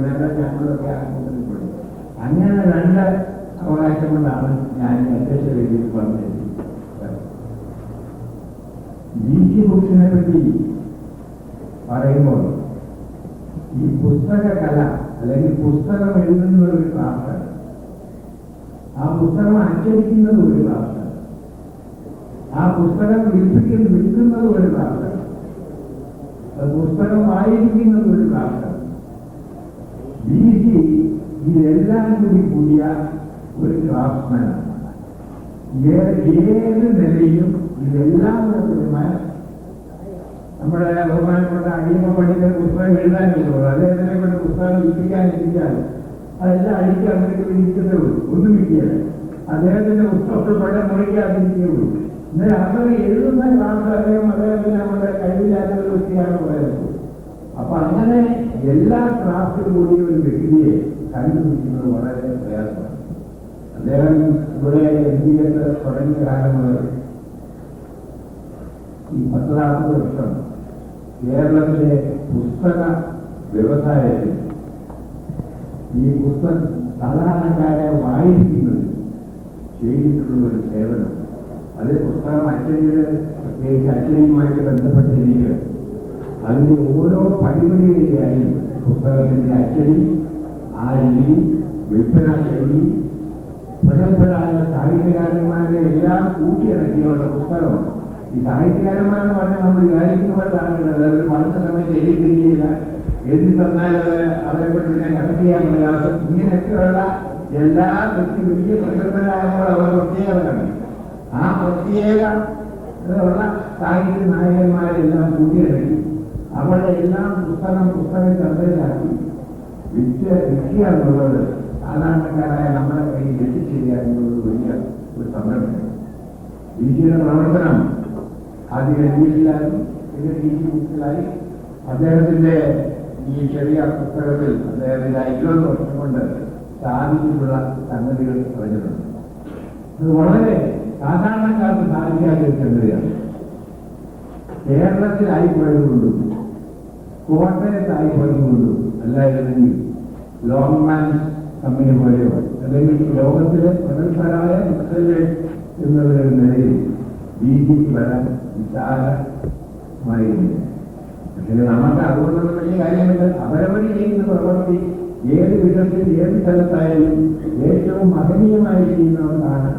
ഞങ്ങളൊക്കെ ആകുമ്പോഴും അങ്ങനെ 2 അവകാശം കൊണ്ടാണ് ഞാൻ അധ്യക്ഷ വേദിയിൽ പറഞ്ഞത്. DC ബുക്സിനെ പറ്റി പറയുമ്പോൾ ഈ പുസ്തക കല അല്ലെങ്കിൽ പുസ്തകം എഴുതുന്നത് ഒരു ക്ലാസ്സാണ്, ആ പുസ്തകം അച്ചടിക്കുന്നത് ഒരു ക്ലാസ്സാണ്, ആ പുസ്തകം വിൽക്കുന്നത് ഒരു ക്ലാസ്സാണ്, പുസ്തകം വായിക്കുന്നത് ഒരു ക്ലാസ്സാണ്. ബി.സി. ഇതെല്ലാം കൂടിയ ഒരു ക്രാഫ്റ്റ്സ്മാനാണ്. ഏത് നിലയിലും ഇതെല്ലാം നമ്മുടെ ബഹുമാനപ്പെട്ട അടിമ പണിക്ക് പുസ്തകം എഴുതാനില്ല, അദ്ദേഹത്തിനെ കൊണ്ട് പുസ്തകം വിൽപ്പിക്കാനിരിക്കാൻ അതെല്ലാം അടിക്കാൻ വേണ്ടി ഇരിക്കുന്നേ ഉള്ളൂ, ഒന്നും വിൽക്കില്ല. അദ്ദേഹത്തിന്റെ പുസ്തകത്തിൽ പഴയ മുറിക്കാതിരിക്കുകയുള്ളൂ. എന്നാൽ അവർ എഴുതുന്ന ക്ലാസ് അദ്ദേഹത്തിന് നമ്മുടെ കഴിവില്ലാത്ത ഒരു വ്യക്തിയാണ് പറയുന്നത്. അപ്പൊ അങ്ങനെ എല്ലാ ക്രാഫ്റ്റിലും കൂടിയ ഒരു വ്യക്തിയെ കണ്ടുപിടിക്കുന്നത് വളരെ പ്രയാസമാണ്. അദ്ദേഹം ഇവിടെ MBA തുടങ്ങിയ കാലം മുതൽ ഈ 10-40 വർഷം കേരളത്തിലെ പുസ്തക വ്യവസായത്തിൽ ഈ പുസ്തകം സാധാരണക്കാരെ വായിക്കുന്നത് ചെയ്തിട്ടുള്ള ഒരു സേവനം, അത് പുസ്തകം അച്ചടിയുടെ പ്രത്യേകിച്ച് അച്ചടിയുമായിട്ട് ബന്ധപ്പെട്ടിരിക്കുക. അതിന്റെ ഓരോ പടിപടികളിലായി പുസ്തകത്തിന്റെ അച്ചടി, ആ രീതി, വിൽപ്പന ശൈലി, പ്രഗത്ഭരായ സാഹിത്യകാരന്മാരെ എല്ലാം കൂട്ടിയിണക്കിയുള്ള പുസ്തകമാണ്. ഈ സാഹിത്യകാരന്മാരെന്ന് പറഞ്ഞാൽ നമ്മൾ വിചാരിക്കുന്നവരാണ്, അതൊരു പഠന സമയത്ത് എഴുതിയില്ല, എഴുതി തന്നാൽ അവരെ കൊണ്ട് ഞാൻ കണക്ട് ചെയ്യാൻ പ്രയാസം, ഇങ്ങനെയൊക്കെയുള്ള എല്ലാ വ്യക്തി വലിയ പ്രഗത്ഭരാകുമ്പോൾ അവർ പ്രത്യേകതയാണ്. ആ പ്രത്യേക സാഹിത്യ നായകന്മാരെല്ലാം കൂട്ടിയിണക്കി അവരുടെ എല്ലാം പുസ്തകം ചന്തയിലാക്കി വിൽക്കുക എന്നുള്ളത് സാധാരണക്കാരായ നമ്മുടെ കയ്യിൽ എത്തിച്ചേരുക എന്നുള്ളത് വലിയ ഒരു സംരംഭം. ബി.സിയുടെ പ്രവർത്തനം ആദ്യം എഴുതിയില്ലായിരുന്നു, പിന്നെ DC ബുക്കിലായി. അദ്ദേഹത്തിന്റെ ഈ ചെറിയ പുസ്തകത്തിൽ അദ്ദേഹത്തിന്റെ 20 വർഷം കൊണ്ട് സാധിച്ചിട്ടുള്ള സംഗതികൾ പറഞ്ഞിട്ടുണ്ട്. അത് വളരെ സാധാരണക്കാർക്ക് സാധിക്കാത്ത ഒരു സംഗതിയാണ്. കേരളത്തിലായിപ്പോയതുകൊണ്ടും കോട്ടയത്തായിപ്പോയതുകൊണ്ടും അല്ലായിരുന്നെങ്കിൽ ലോങ്മാൻ കമ്പനി പോലെയോ അല്ലെങ്കിൽ ലോകത്തിലെ പ്രഗത്ഭരായ മുസ്ലിം എന്നുള്ള നിലയിൽ B.C. വരാൻ വിശാലമായിരുന്നു. പക്ഷേ നമുക്ക് അതുകൊണ്ടുള്ള വലിയ കാര്യമില്ല. അവരവര് ചെയ്യുന്ന പ്രവൃത്തി ഏത് വിധത്തിൽ ഏത് സ്ഥലത്തായാലും ഏറ്റവും മഹനീയമായി ചെയ്യുന്നവർക്കാണ്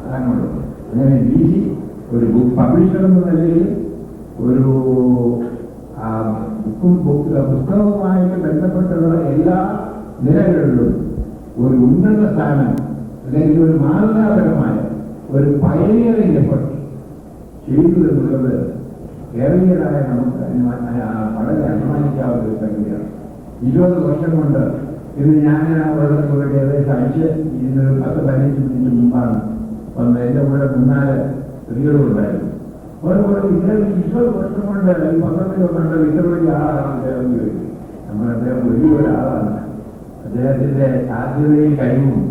സ്ഥാനമുള്ളത്. അങ്ങനെ B.C. ഒരു ബുക്ക് പബ്ലിഷർ എന്ന നിലയിൽ ഒരു പുസ്തകവുമായിട്ട് ബന്ധപ്പെട്ടുള്ള എല്ലാ നിലകളിലും ഒരു ഉന്നത സ്ഥാനം അല്ലെങ്കിൽ ഒരു മാതൃകാപരമായ ഒരു പയനിയറിംഗ് എഫർട്ട് ചെയ്തു എന്നുള്ളത് കേരളീയരായ നമുക്ക് വളരെ അഭിമാനിക്കാവുന്ന ഒരു സംഗതിയാണ്. 20 വർഷം കൊണ്ട് ഇന്ന് ഞാൻ അവരുടെ കൂടെ ഏകദേശം ഇന്നൊരു 10-15 മിനിറ്റ് മുമ്പാണ് വന്ന് എൻ്റെ കൂടെ 3-4 സ്ത്രീകളുണ്ടായിരുന്നു. ഓരോ 20 വർഷം കൊണ്ട് ഈ 19 കൊണ്ട് ഇത്ര വലിയ ആളാണ് അദ്ദേഹം ചോദിച്ചു. അദ്ദേഹം വലിയൊരാളാണ്. അദ്ദേഹത്തിന്റെ സാധ്യതയും കഴിവും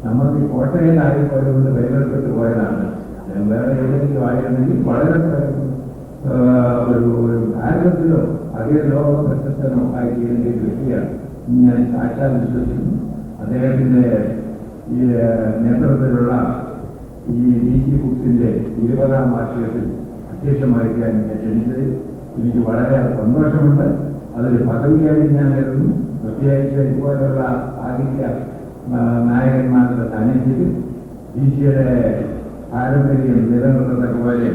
നമുക്ക് കോട്ടയത്തായിപ്പോയതുകൊണ്ട് വേദനപ്പെട്ടു പോയതാണ്. വേറെ ഏതെങ്കിലും ആയിരുന്നെങ്കിൽ വളരെ ഒരു ഭാരതത്തിലോ അതേ ലോക പ്രശസ്തനോ ആയിരിക്കേണ്ട ഒരു വ്യക്തിയാണ് ഞാൻ സാക്ഷാൽ വിശ്വസിക്കുന്നു. അദ്ദേഹത്തിന്റെ ഈ നേതൃത്വത്തിലുള്ള ഈ DC ബുക്സിന്റെ 20ാം വാർഷികത്തിൽ അധ്യക്ഷമായിരിക്കാൻ എന്നെ ക്ഷണിച്ചതിൽ എനിക്ക് വളരെ സന്തോഷമുണ്ട്. അതൊരു പദവിയായി ഞാൻ കരുതുന്നു. പ്രത്യേകിച്ച് ഇതുപോലെയുള്ള സാഹിത്യ നായകന്മാരുടെ സാന്നിധ്യത്തിൽ B.C.യുടെ പാരമ്പര്യം നിലനിർത്തത്തക്ക പോലെ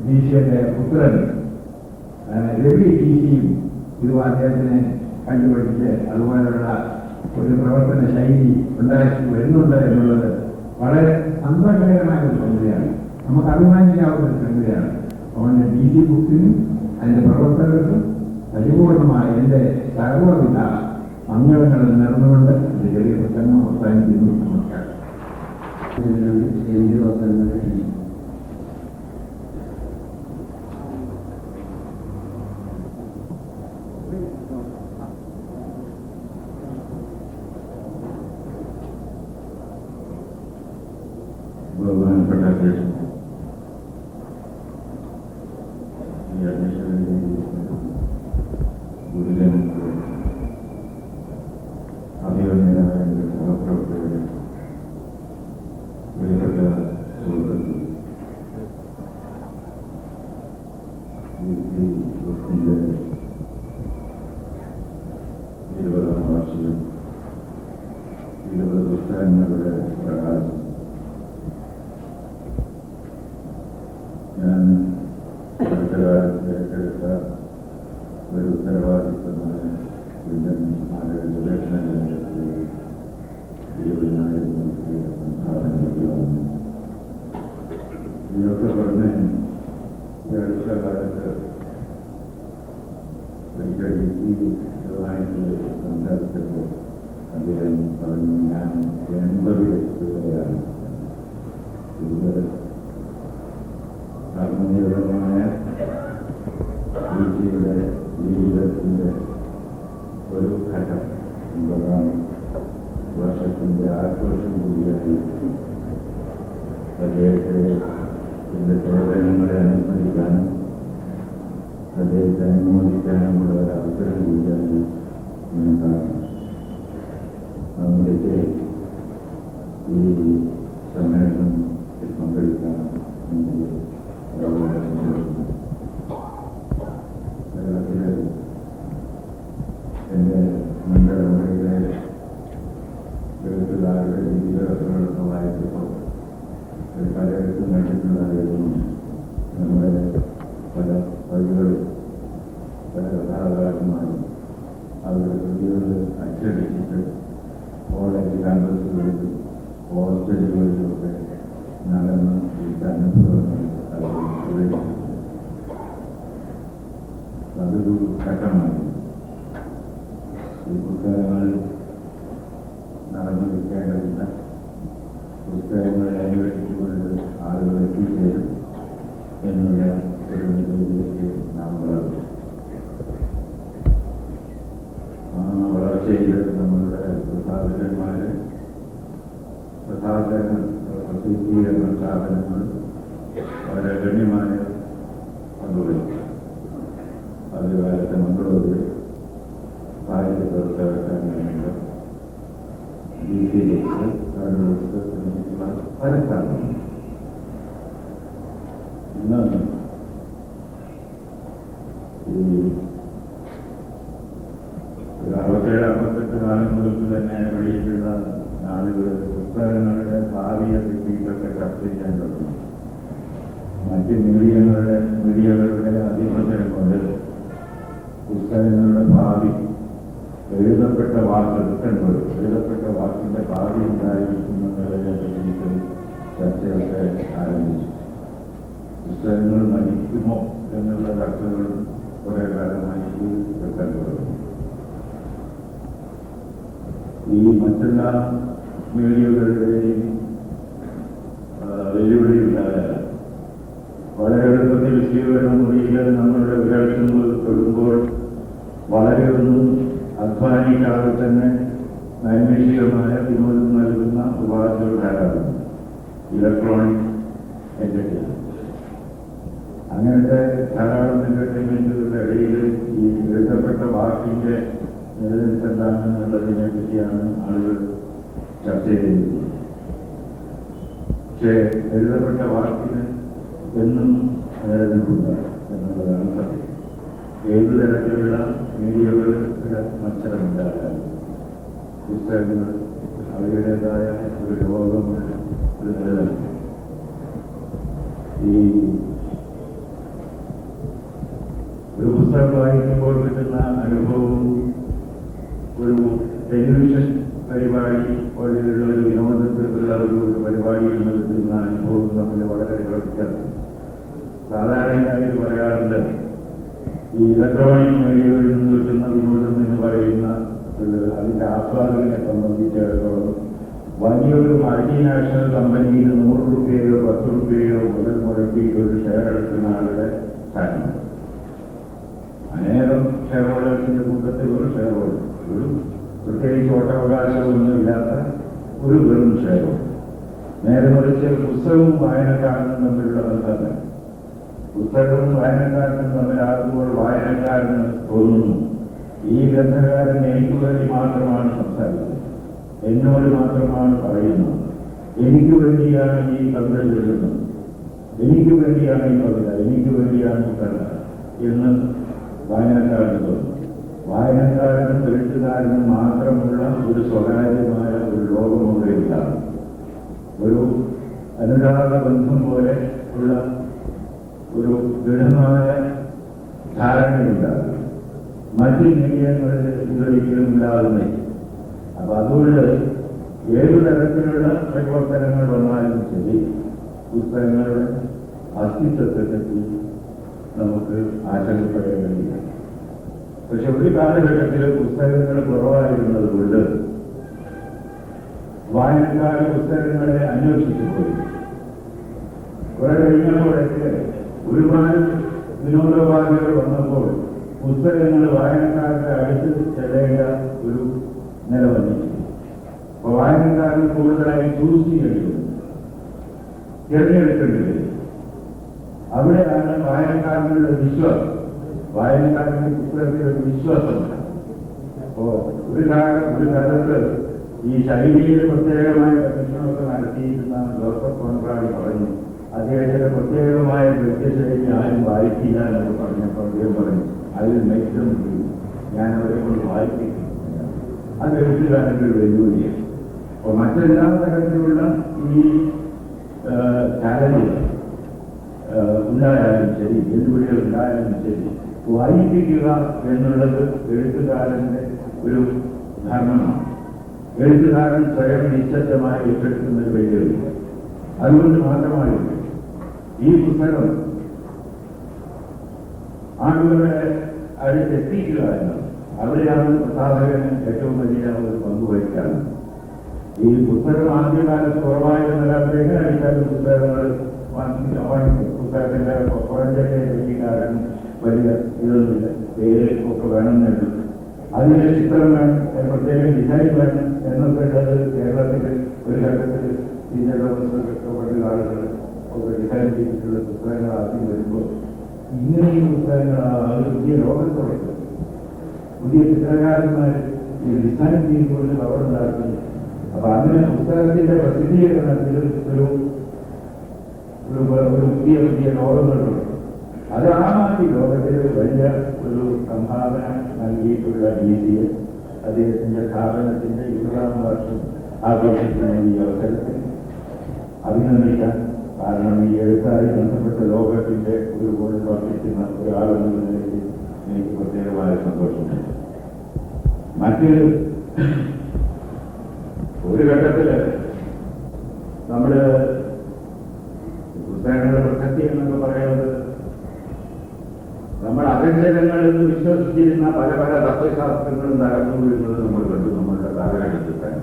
B.C.യുടെ പുത്രൻ രവി B.C.യും ഇത് അദ്ദേഹത്തിനെ കണ്ടുപിടിച്ച് അതുപോലെയുള്ള ഒരു പ്രവർത്തന ശൈലി ഉണ്ടാക്കി വരുന്നുണ്ട് എന്നുള്ളത് വളരെ സന്തോഷകരമായ ഒരു സംഗതിയാണ്, നമുക്ക് അഭിമാനിക്കാവുന്ന ഒരു സംഗതിയാണ്. അതുകൊണ്ട് DC ബുക്കിനും അതിന്റെ പ്രവർത്തകർക്കും പരിപൂർണമായ എൻ്റെ സർവ്വവിധ മംഗളങ്ങൾ നേർന്നുകൊണ്ട് ഒരു ചെറിയ പ്രസംഗം അവസാനിക്കുന്നു. നമസ്കാരം. ബഹുമാനപ്പെട്ട അധ്യക്ഷൻ, ഈ അധ്യക്ഷന്റെ ഗുരുജനങ്ങൾ, അഭിമന്യരായ എൻ്റെ സഹപ്രവർത്തകരെ, പ്രിയപ്പെട്ട സുഹൃത്തുക്കൾ, അവസരങ്ങളുടെ പ്രകാശം. ഞാൻ അടുത്ത കാലത്ത് ഏറ്റെടുത്ത ഒരു ഉത്തരവാദിത്തമായ ഗവേഷണ കേന്ദ്രത്തിലേക്ക് 20,000 സംഭാവന നൽകുകയാണ്. ഇതൊക്കെ പറഞ്ഞ് ഈ അടുത്ത കാലത്ത് ഒരിക്കലുമായിട്ട് സംസാരിച്ചപ്പോൾ അദ്ദേഹം പറഞ്ഞു, ഞാൻ 80 വയസ്സുവരെയാണ് കൂടുതൽ ആത്മീയപരമായ വീഴ്ചയുടെ ജീവിതത്തിൻ്റെ ഒരു ഘട്ടം 50-ാം വർഷത്തിൻ്റെ ആഘോഷം കൂടിയായി അദ്ദേഹത്തെ എൻ്റെ പ്രവർത്തനങ്ങളെ അനുസ്മരിക്കാനും അദ്ദേഹത്തെ അനുമോദിക്കാനുമുള്ള ഒരു അവസരം കൂടിയായി ഞാൻ കാണുന്നു. നമ്മുടെ ഈ സമ്മേളനം പങ്കെടുക്കാൻ കേരളത്തിലെ എൻ്റെ മണ്ഡലങ്ങളിലെ എഴുത്തുകാരുടെ ജീവിതങ്ങളൊക്കെ വായിച്ചപ്പോൾ പലയിടത്തും കണ്ടിട്ടുണ്ടായിരുന്നു. നമ്മുടെ പല വഴികളും പല കഥാകാരന്മാരും അവരുടെ കൃതികൾ അച്ചടിച്ചിട്ട് കോളേജ് ക്യാമ്പസുകളിലും ഹോസ്റ്റലുകളിലുമൊക്കെ നടന്ന് ഈ അനുഭവങ്ങൾ അതൊരു ഘട്ടമാണ്. ഈ പുസ്തകങ്ങൾ നടന്നു നിൽക്കേണ്ടതില്ല. പുസ്തകങ്ങളെ അന്വേഷിച്ചുകൊണ്ട് ആളുകൾ എത്തിച്ചേരും എന്നുള്ള ഒരു നിലയിലേക്ക് നാം വളർന്നു. ആ വളർച്ചയിൽ നമ്മളുടെ പ്രസാധകന്മാര് പ്രസിദ്ധീകരണ സ്ഥാപനങ്ങൾ വളരെ ഗണ്യമായ പങ്കുവഹിച്ചു. ആദ്യകാലത്തെ മംഗളൂരിൽ സാഹിത്യ പ്രവർത്തകർക്കാനുള്ള പല സ്ഥാപനങ്ങൾ ഇന്ന് ഈ 67-68 കാലം മുതൽ തന്നെ വെളിയിലുള്ള ആളുകൾ പുസ്തകങ്ങളുടെ ഭാവിയെ പറ്റിയിട്ടൊക്കെ ചർച്ച ചെയ്യാൻ തുടങ്ങി. മറ്റ് മീഡിയകളുടെ അധിപ്രസരം കൊണ്ട് പുസ്തകങ്ങളുടെ ഭാവി, എഴുതപ്പെട്ട വാക്കിന്റെ ഭാവി ഉണ്ടായിരിക്കുന്നതിനെ പറ്റിയിട്ട് ചർച്ചയൊക്കെ ആരംഭിച്ചു. പുസ്തകങ്ങൾ മരിക്കുമോ എന്നുള്ള ചർച്ചകൾ കുറെ കാലമായി വെക്കാൻ തുടങ്ങി. ഈ മറ്റെല്ലാ മീഡിയകളുടെയും വെല്ലുവിളിയുണ്ടായ വളരെ എളുപ്പത്തിൽ സ്വീകരണ മുറിയിൽ നമ്മളുടെ വിരൽത്തുമ്പോൾ തൊടുമ്പോൾ വളരെ ഒന്നും അധ്വാനിക്കാതെ തന്നെ നൈമിഷികമായ വിനോദം നൽകുന്ന ഉപാധികൾ ധാരാളം ഇലക്ട്രോണിക് എന്റർടൈൻമെന്റ്. അങ്ങനത്തെ ധാരാളം എന്റർടൈൻമെന്റുകളുടെ ഇടയിൽ ഈ എഴുതപ്പെട്ട വാക്കിന്റെ നിലനിൽപ്പ് എന്താണെന്നുള്ളതിനെ പറ്റിയാണ് ആളുകൾ ചർച്ച ചെയ്യുന്നത്. പക്ഷേ എഴുതപ്പെട്ട വാക്കിന് എന്നും നിലനിൽപ്പില്ല എന്നുള്ളതാണ് സത്യം. ഏതു തരത്തിലുള്ള മീഡിയകളുടെ മത്സരമുണ്ടായാലും പുസ്തകങ്ങൾ അവരുടേതായ ഒരു ലോകമുള്ള ഒരു നിലനിൽപ്പ്. ഈ ഒരു പുസ്തകം വായിക്കുമ്പോൾ കിട്ടുന്ന അനുഭവവും ഒരു ടെലിവിഷൻ പരിപാടി പോലെയുള്ള ഒരു വിനോദത്തിലുള്ള ഒരു പരിപാടിയിൽ നിന്ന് കിട്ടുന്ന അനുഭവവും തമ്മിൽ വളരെ വ്യത്യാസം. സാധാരണയായി പറയാറുണ്ട്, ഈ ഇലക്ട്രോണിക് മീഡിയകളിൽ നിന്ന് കിട്ടുന്ന വിനോദം എന്ന് പറയുന്ന അതിന്റെ ആസ്വാദകനെ സംബന്ധിച്ചിടത്തോളം വലിയൊരു മൾട്ടിനാഷണൽ കമ്പനിയിൽ 100 രൂപയോ 10 രൂപയോ മുതൽ മുടക്കി ഒരു ഷെയർ എടുക്കുന്ന ആളുടെ സ്ഥാനം. അനേകം ഷെയർ ഹോൾഡേഴ്സിന്റെ കൂട്ടത്തിൽ ഒരു ഷെയർ ഹോൾഡർ, ഒരു പ്രത്യേകിച്ച് ഓട്ടവകാശമൊന്നും ഇല്ലാത്ത ഒരു വെറും ഷെയർ ഹോൾഡർ. നേരെ മറിച്ച് പുസ്തകവും വായനക്കാരനും തമ്മിലുള്ള ബന്ധം, പുസ്തകവും വായനക്കാരനും തമ്മിലാകുമ്പോൾ വായനക്കാരന് തോന്നുന്നു ഈ ഗ്രന്ഥകാരൻ എനിക്ക് വേണ്ടി മാത്രമാണ് സംസാരിക്കുന്നത്, എന്നോട് മാത്രമാണ് പറയുന്നത്, എനിക്ക് വേണ്ടിയാണ് ഈ കവിത എഴുതുന്നത്, എനിക്ക് വേണ്ടിയാണ് ഈ കവിത, എനിക്ക് വേണ്ടിയാണ് ഈ കഥ എന്ന് വായനക്കാരന് തോന്നുന്നു. വായനക്കാരനും എഴുത്തുകാരനും മാത്രമുള്ള ഒരു സ്വകാര്യമായ ഒരു ലോകമുണ്ടില്ല. ഒരു അനുരാഗ ബന്ധം പോലെ ഉള്ള ഒരു ദൃഢമായ ധാരണയുണ്ടാകും. മറ്റ് മീഡിയങ്ങളിൽ ഇതൊരിക്കലും ഉണ്ടാകുന്നില്ല. അപ്പൊ അതുകൊണ്ട് ഏതു തരത്തിലുള്ള പ്രവർത്തനങ്ങൾ വന്നാലും ശരി, പുസ്തകങ്ങളുടെ അസ്തിത്വത്തെപ്പറ്റി നമുക്ക് ആശങ്കപ്പെടേണ്ടതില്ല. പക്ഷെ ഒരു കാലഘട്ടത്തിൽ പുസ്തകങ്ങൾ കുറവായിരുന്നത് കൊണ്ട് വായനക്കാർ പുസ്തകങ്ങളെ അന്വേഷിച്ചു പോയി. കുറെ കഴിഞ്ഞപ്പോഴൊക്കെ ഒരുപാട് വിനോദോപാധികൾ വന്നപ്പോൾ പുസ്തകങ്ങൾ വായനക്കാരുടെ അടുത്ത് ചെല്ലേണ്ട ഒരു നില വന്നിട്ടുണ്ട്. അപ്പൊ വായനക്കാരൻ കൂടുതലായി ചൂസ് ചെയ്യേണ്ടി തിരഞ്ഞെടുക്കേണ്ടി വരും. അവിടെയാണ് വായനക്കാരനുള്ള വിശ്വാസം, വായനക്കാരന്റെ പുസ്തകത്തിൽ ഒരു വിശ്വാസമുണ്ട്. അപ്പോ ഒരു കാലത്ത് ഈ ശൈലിയിൽ പ്രത്യേകമായ പരീക്ഷണമൊക്കെ നടത്തിയിരുന്ന ജോസഫ് കോൺറാഡ് പറഞ്ഞു, അദ്ദേഹത്തിന്റെ പ്രത്യേകമായ വ്യത്യശൈലി ആരും വായിക്കില്ല എന്നൊക്കെ പറഞ്ഞപ്പോൾ അദ്ദേഹം പറഞ്ഞു, അതിൽ മെച്ചം ഞാൻ അവരെ കൊണ്ട് വായിപ്പിക്കും. അത് എഴുത്തുകാരൻ്റെ ഒരു വെല്ലുവിളിയാണ്. അപ്പോൾ മറ്റെല്ലാ തരത്തിലുള്ള ഈ ചാലഞ്ചുകൾ ഉണ്ടായാലും ശരി, വെല്ലുവിളികൾ ഉണ്ടായാലും ശരി, വായിപ്പിക്കുക എന്നുള്ളത് എഴുത്തുകാരന്റെ ഒരു ധർമ്മമാണ്. എഴുത്തുകാരൻ സ്വയം നിശ്ചയമായി ഏറ്റെടുക്കുന്ന ഒരു വെല്ലുവിളി. അതുകൊണ്ട് മാത്രമായിട്ട് ഈ പുസ്തകം ആളുകളെ അടുത്തെത്തിക്കുക എന്നത് അവിടെയാണ് പ്രസാധകന് ഏറ്റവും വലിയ ഒരു പങ്ക് വഹിക്കാറുണ്ട്. ഈ പുസ്തകം ആദ്യകാലത്ത് കുറവായിരുന്നതിലേക്ക് അടിക്കാത്ത പുസ്തകങ്ങൾ പുസ്തകത്തിന്റെ പുറഞ്ചൊക്കെ എഴുതിക്കാരൻ വലിയ ഇതൊന്നുമില്ല, പേര് ഒക്കെ വേണമെന്നുണ്ട്. അതിന് ചിത്രം വേണം, പ്രത്യേക ഡിസൈൻ വേണം എന്നൊക്കെ ഉള്ളത് കേരളത്തിൽ ഒരു ഘട്ടത്തിൽ ഇതിന്റെ ആളുകൾ ഒക്കെ ഡിസൈൻ ചെയ്തിട്ടുള്ള പുസ്തകങ്ങൾ ആദ്യം വരുമ്പോൾ ഇങ്ങനെ ഈ പുസ്തകങ്ങൾ അത് പുതിയ ലോകത്തോടെ പുതിയ ചിത്രകാരന്മാർ ഈ ഡിസൈൻ ചെയ്യുമ്പോൾ അവർ ഉണ്ടാക്കുന്നു. അപ്പൊ അങ്ങനെ പുസ്തകത്തിന്റെ പ്രസിദ്ധീകരണത്തിൽ ഒരു പുതിയ പുതിയ ലോകങ്ങളുണ്ട്. അത് ഈ ലോകത്തിൽ വലിയ ഒരു സംഭാവന നൽകിയിട്ടുള്ള രീതിയിൽ അദ്ദേഹത്തിന്റെ സ്ഥാപനത്തിന്റെ 20ാം വർഷം ആഘോഷിക്കുന്ന ഈ അവസരത്തിൽ അഭിനന്ദിക്കാൻ. കാരണം ഈ എഴുത്തായി ബന്ധപ്പെട്ട ലോകത്തിന്റെ ഒരു പോലെ പ്രവർത്തിക്കുന്ന ഒരാളെന്ന നിലയിൽ എനിക്ക് പ്രത്യേകമായ സന്തോഷമുണ്ട്. ഒരു ഘട്ടത്തില് നമ്മള് പുസ്തകങ്ങളുടെ പ്രസക്തി എന്നൊക്കെ പറയുന്നത് നമ്മൾ അകഞ്ചലങ്ങൾ എന്ന് വിശ്വസിച്ചിരുന്ന പല പല തത്വശാസ്ത്രങ്ങളും തകർന്നു വീഴുന്നത് നമ്മൾ കണ്ടു. നമ്മളുടെ കാലഘട്ടത്തിൽ തന്നെ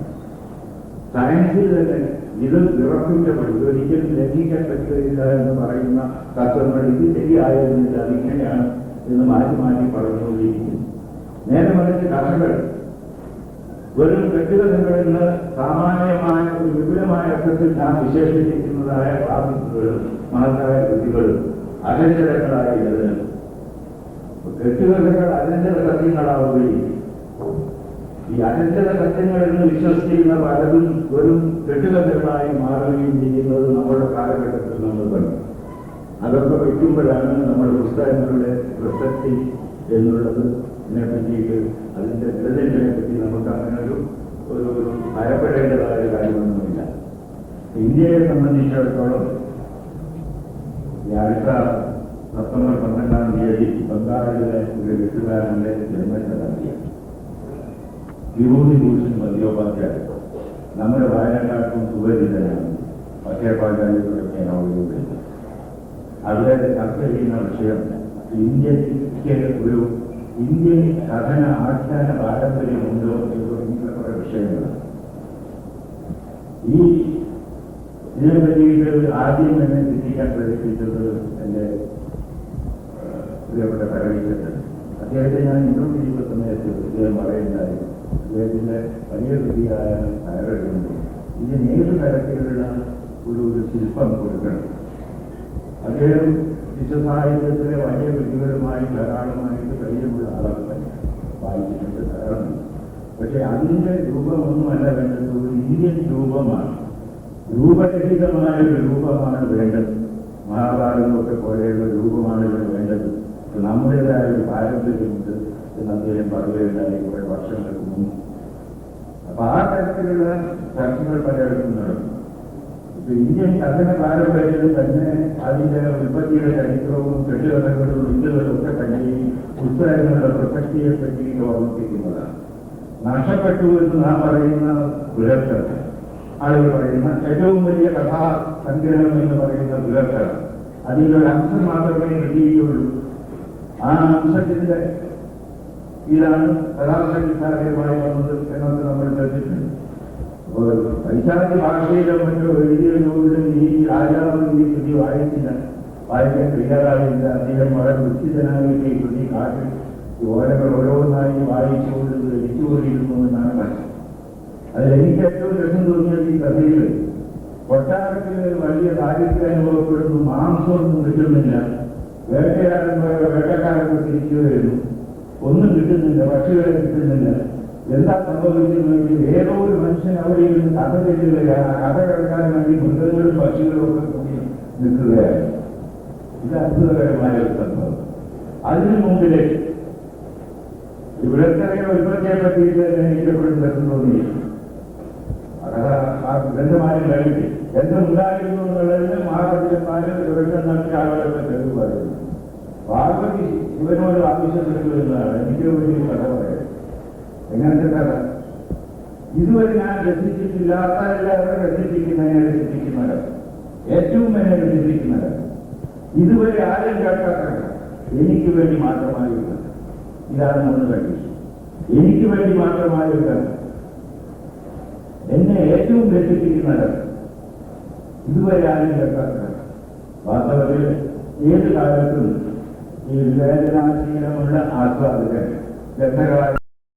സയൻസിൽ തന്നെ ഇത് വിറപ്പിക്കപ്പെടും, ഇതൊരിക്കലും ലംഘിക്കാൻ പറ്റില്ല എന്ന് പറയുന്ന തത്വങ്ങൾ ഇത് ശരിയായിരുന്നില്ല, അതിങ്ങനെയാണ് എന്ന് മാറ്റി മാറ്റി പറഞ്ഞുകൊണ്ടിരിക്കുന്നു. നേരെ മറിച്ച് കഥകൾ വെറും കെട്ടുകഥകളെന്ന് സാമാന്യമായ ഒരു വിപുലമായ അർത്ഥത്തിൽ നാം വിശേഷിപ്പിക്കുന്നതായ പ്രാപിക്കുകളും മഹത്തായ കൃതികളും അകഞ്ചലങ്ങളായി എഴുതുന്നു. കെട്ടുകഥകൾ അനന്തര സത്യങ്ങളാവുകയും ഈ അനന്തര സത്യങ്ങൾ എന്ന് വിശ്വസിക്കുന്ന പലതും വെറും കെട്ടുകഥകളായി മാറുകയും ചെയ്യുന്നത് നമ്മുടെ കാലഘട്ടത്തിൽ നമ്മൾ കണ്ടു. അതൊക്കെ വയ്ക്കുമ്പോഴാണ് നമ്മുടെ പുസ്തകങ്ങളുടെ പ്രസക്തി എന്നുള്ളത് പറ്റിയിട്ട് അതിന്റെ ദൃഢതയെ പറ്റി നമുക്ക് അങ്ങനെ ഒരു ഭയപ്പെടേണ്ടതായ കാര്യമൊന്നുമില്ല. ഇന്ത്യയെ സംബന്ധിച്ചിടത്തോളം ഈ അടുത്ത സെപ്റ്റംബർ 12-ാം തീയതി ബംഗാളിലെ ഒരു എഴുത്തുകാരന്റെ ജന്മശതാബ്ദിയാണ്. വിഭൂതിഭൂഷൺ ബന്ദ്യോപാധ്യായ നമ്മുടെ വായനക്കാർക്കും സുപരിചിതനാണ്. പക്ഷേപാചാര്യ തുടങ്ങിയ നോവലുകൾ അവിടെ ചർച്ച ചെയ്യുന്ന വിഷയം ഇന്ത്യക്ക് ഒരു ഇന്ത്യൻ കഥന ആഖ്യാന പാരമ്പര്യമുണ്ടോ എന്ന് തുടങ്ങിയ കുറെ വിഷയങ്ങളാണ്. ഇതിനെ പറ്റിയിട്ട് ആദ്യം തന്നെ ചിന്തിക്കാൻ പ്രേരിപ്പിച്ചത് എൻ്റെ പ്രിയപ്പെട്ട പരവീച്ചൻ. അദ്ദേഹത്തെ ഞാൻ ഇന്റർവ്യൂ ചെയ്യുന്ന സമയത്ത് അദ്ദേഹം പറയുന്നതായി അദ്ദേഹത്തിന്റെ വലിയ കൃതിയായ കയറുണ്ട്, ഇതിന് ഏത് തരത്തിലുള്ള ഒരു ശില്പം കൊടുക്കണം. അദ്ദേഹം വിശ്വസാഹിത്യത്തിലെ വലിയ കൃതികളുമായി ധാരാളമായിട്ട് പരിചയമുള്ള ആളാണ് തന്നെ, വായിച്ചിട്ടുണ്ട് ധാരാളം. പക്ഷെ അതിൻ്റെ രൂപമൊന്നുമല്ല വേണ്ടത്, ഒരു ഇന്ത്യൻ രൂപമാണ്, രൂപരഹിതമായ ഒരു രൂപമാണ് വേണ്ടത്. മഹാഭാരതമൊക്കെ പോലെയുള്ള രൂപമാണ് ഇവിടെ വേണ്ടത്. നമ്മുടേതായ ഒരു പാരമ്പര്യമുണ്ട്, എന്ന് അദ്ദേഹം പറയുകയുണ്ടായി കുറെ വർഷങ്ങൾക്ക് മുമ്പ്. അപ്പൊ ആ തരത്തിലുള്ള ചർച്ചകൾ പലയിടത്തും നടന്നു. ഇപ്പൊ ഇന്ത്യൻ കഥന പാരമ്പര്യത്തിൽ തന്നെ അതിന്റെ ഉൽപ്പത്തിയുടെ ചരിത്രവും കെട്ടുകഥകളും വിദ്യകളും ഒക്കെ തന്നെ ഈ പുസ്തകങ്ങളുടെ പ്രസക്തിയെ പറ്റി ഓർമ്മിപ്പിക്കുന്നതാണ്. നഷ്ടപ്പെട്ടു എന്ന് നാം പറയുന്ന പുലർച്ചകൾ, ആളുകൾ പറയുന്ന ഏറ്റവും വലിയ കഥാസംഗ്രഹം എന്ന് പറയുന്ന പുലർച്ചകൾ, അതിലൊരു അംശം മാത്രമേ കിട്ടിയിട്ടുള്ളൂ. ആ അംശത്തിന്റെ ഇതാണ് കഥാസംഗീതാകരമായി വന്നത് എന്നൊക്കെ നമ്മൾ ശ്രദ്ധിച്ചിട്ടുണ്ട്. അപ്പോൾ പൈശാചി ഭാഷയിലോ മറ്റോ എഴുതിയതിലൂടെ ഈ രാജാവ് ഈ കൃതി വായിച്ചില്ല, വായിക്കാൻ തയ്യാറായില്ല. അദ്ദേഹം വളരെ ദുഃഖിതനായിട്ട് ഈ കൃതി കാട്ടി ഓരകൾ ഓരോന്നായി വായിച്ചുകൊണ്ട് രചിച്ചുകൊണ്ടിരുന്നു എന്നാണ് പറഞ്ഞത്. അതിലെനിക്ക് ഏറ്റവും രസം തോന്നിയത് ഈ കഥയിൽ കൊട്ടാരത്തിൽ വലിയ ദാരിദ്ര്യം അനുഭവപ്പെടുന്നു, മാംസമൊന്നും കിട്ടുന്നില്ല, വേട്ടക്കാരൊക്കെ തിരിച്ചു വരുന്നു, ഒന്നും കിട്ടുന്നില്ല, പക്ഷികളെ കിട്ടുന്നില്ല. എന്താ സംഭവിക്കുന്നത്? ഏതോ ഒരു മനുഷ്യൻ അവിടെ ഇരുന്ന് കഥ ചെല്ലുകയാണ്. കഥ കേൾക്കാൻ വേണ്ടി മൃഗങ്ങളും പക്ഷികളും ഒക്കെ കൂടി നിൽക്കുകയാണ്. ഇത് അത്ഭുതകരമായ ഒരു സംഭവം. അതിനു മുമ്പിലേക്ക് ഇവിടത്തെ ഉൽപ്പത്തിയെ പറ്റിയിട്ട് എനിക്കെപ്പോഴും രസം തോന്നിയില്ല. ആ ഗ്രന്ഥമായി കഴിഞ്ഞിട്ട് എന്തുണ്ടായിരുന്നു എന്നുള്ളതിന് മഹാപണ്ഡിതന്മാര് ദുരന്തം നടത്തിയ ആളുകളൊക്കെ തെളിവ് പറയുന്നു. പാർവതി ഇവനോട് ആവശ്യപ്പെടുന്നതാണ് എനിക്ക് വലിയ കഥ പറയുന്നത്. എങ്ങനത്തെ കഥ? ഇതുവരെ ഞാൻ രസിച്ചിട്ടില്ലാത്ത എല്ലാവരും രസിപ്പിക്കുന്നതിനെ രസിപ്പിക്കുന്നത്, ഏറ്റവും എന്നെ രസിപ്പിക്കുന്നത് ഇതുവരെ ആരും കേൾക്കാത്ത എനിക്ക് വേണ്ടി മാത്രമായുള്ള ഇതാണ് ഒന്ന് കണ്ടീഷൻ. എനിക്ക് വേണ്ടി മാത്രമായുള്ള എന്നെ ഏറ്റവും രസിപ്പിക്കുന്നത് ഇതുവരെ ആരും കേൾക്കാത്ത. വാസ്തവത്തിൽ ഏത് കാലത്തും ഈ വേദനാശീലമുള്ള ആസ്വാദകൻ രസകരമായ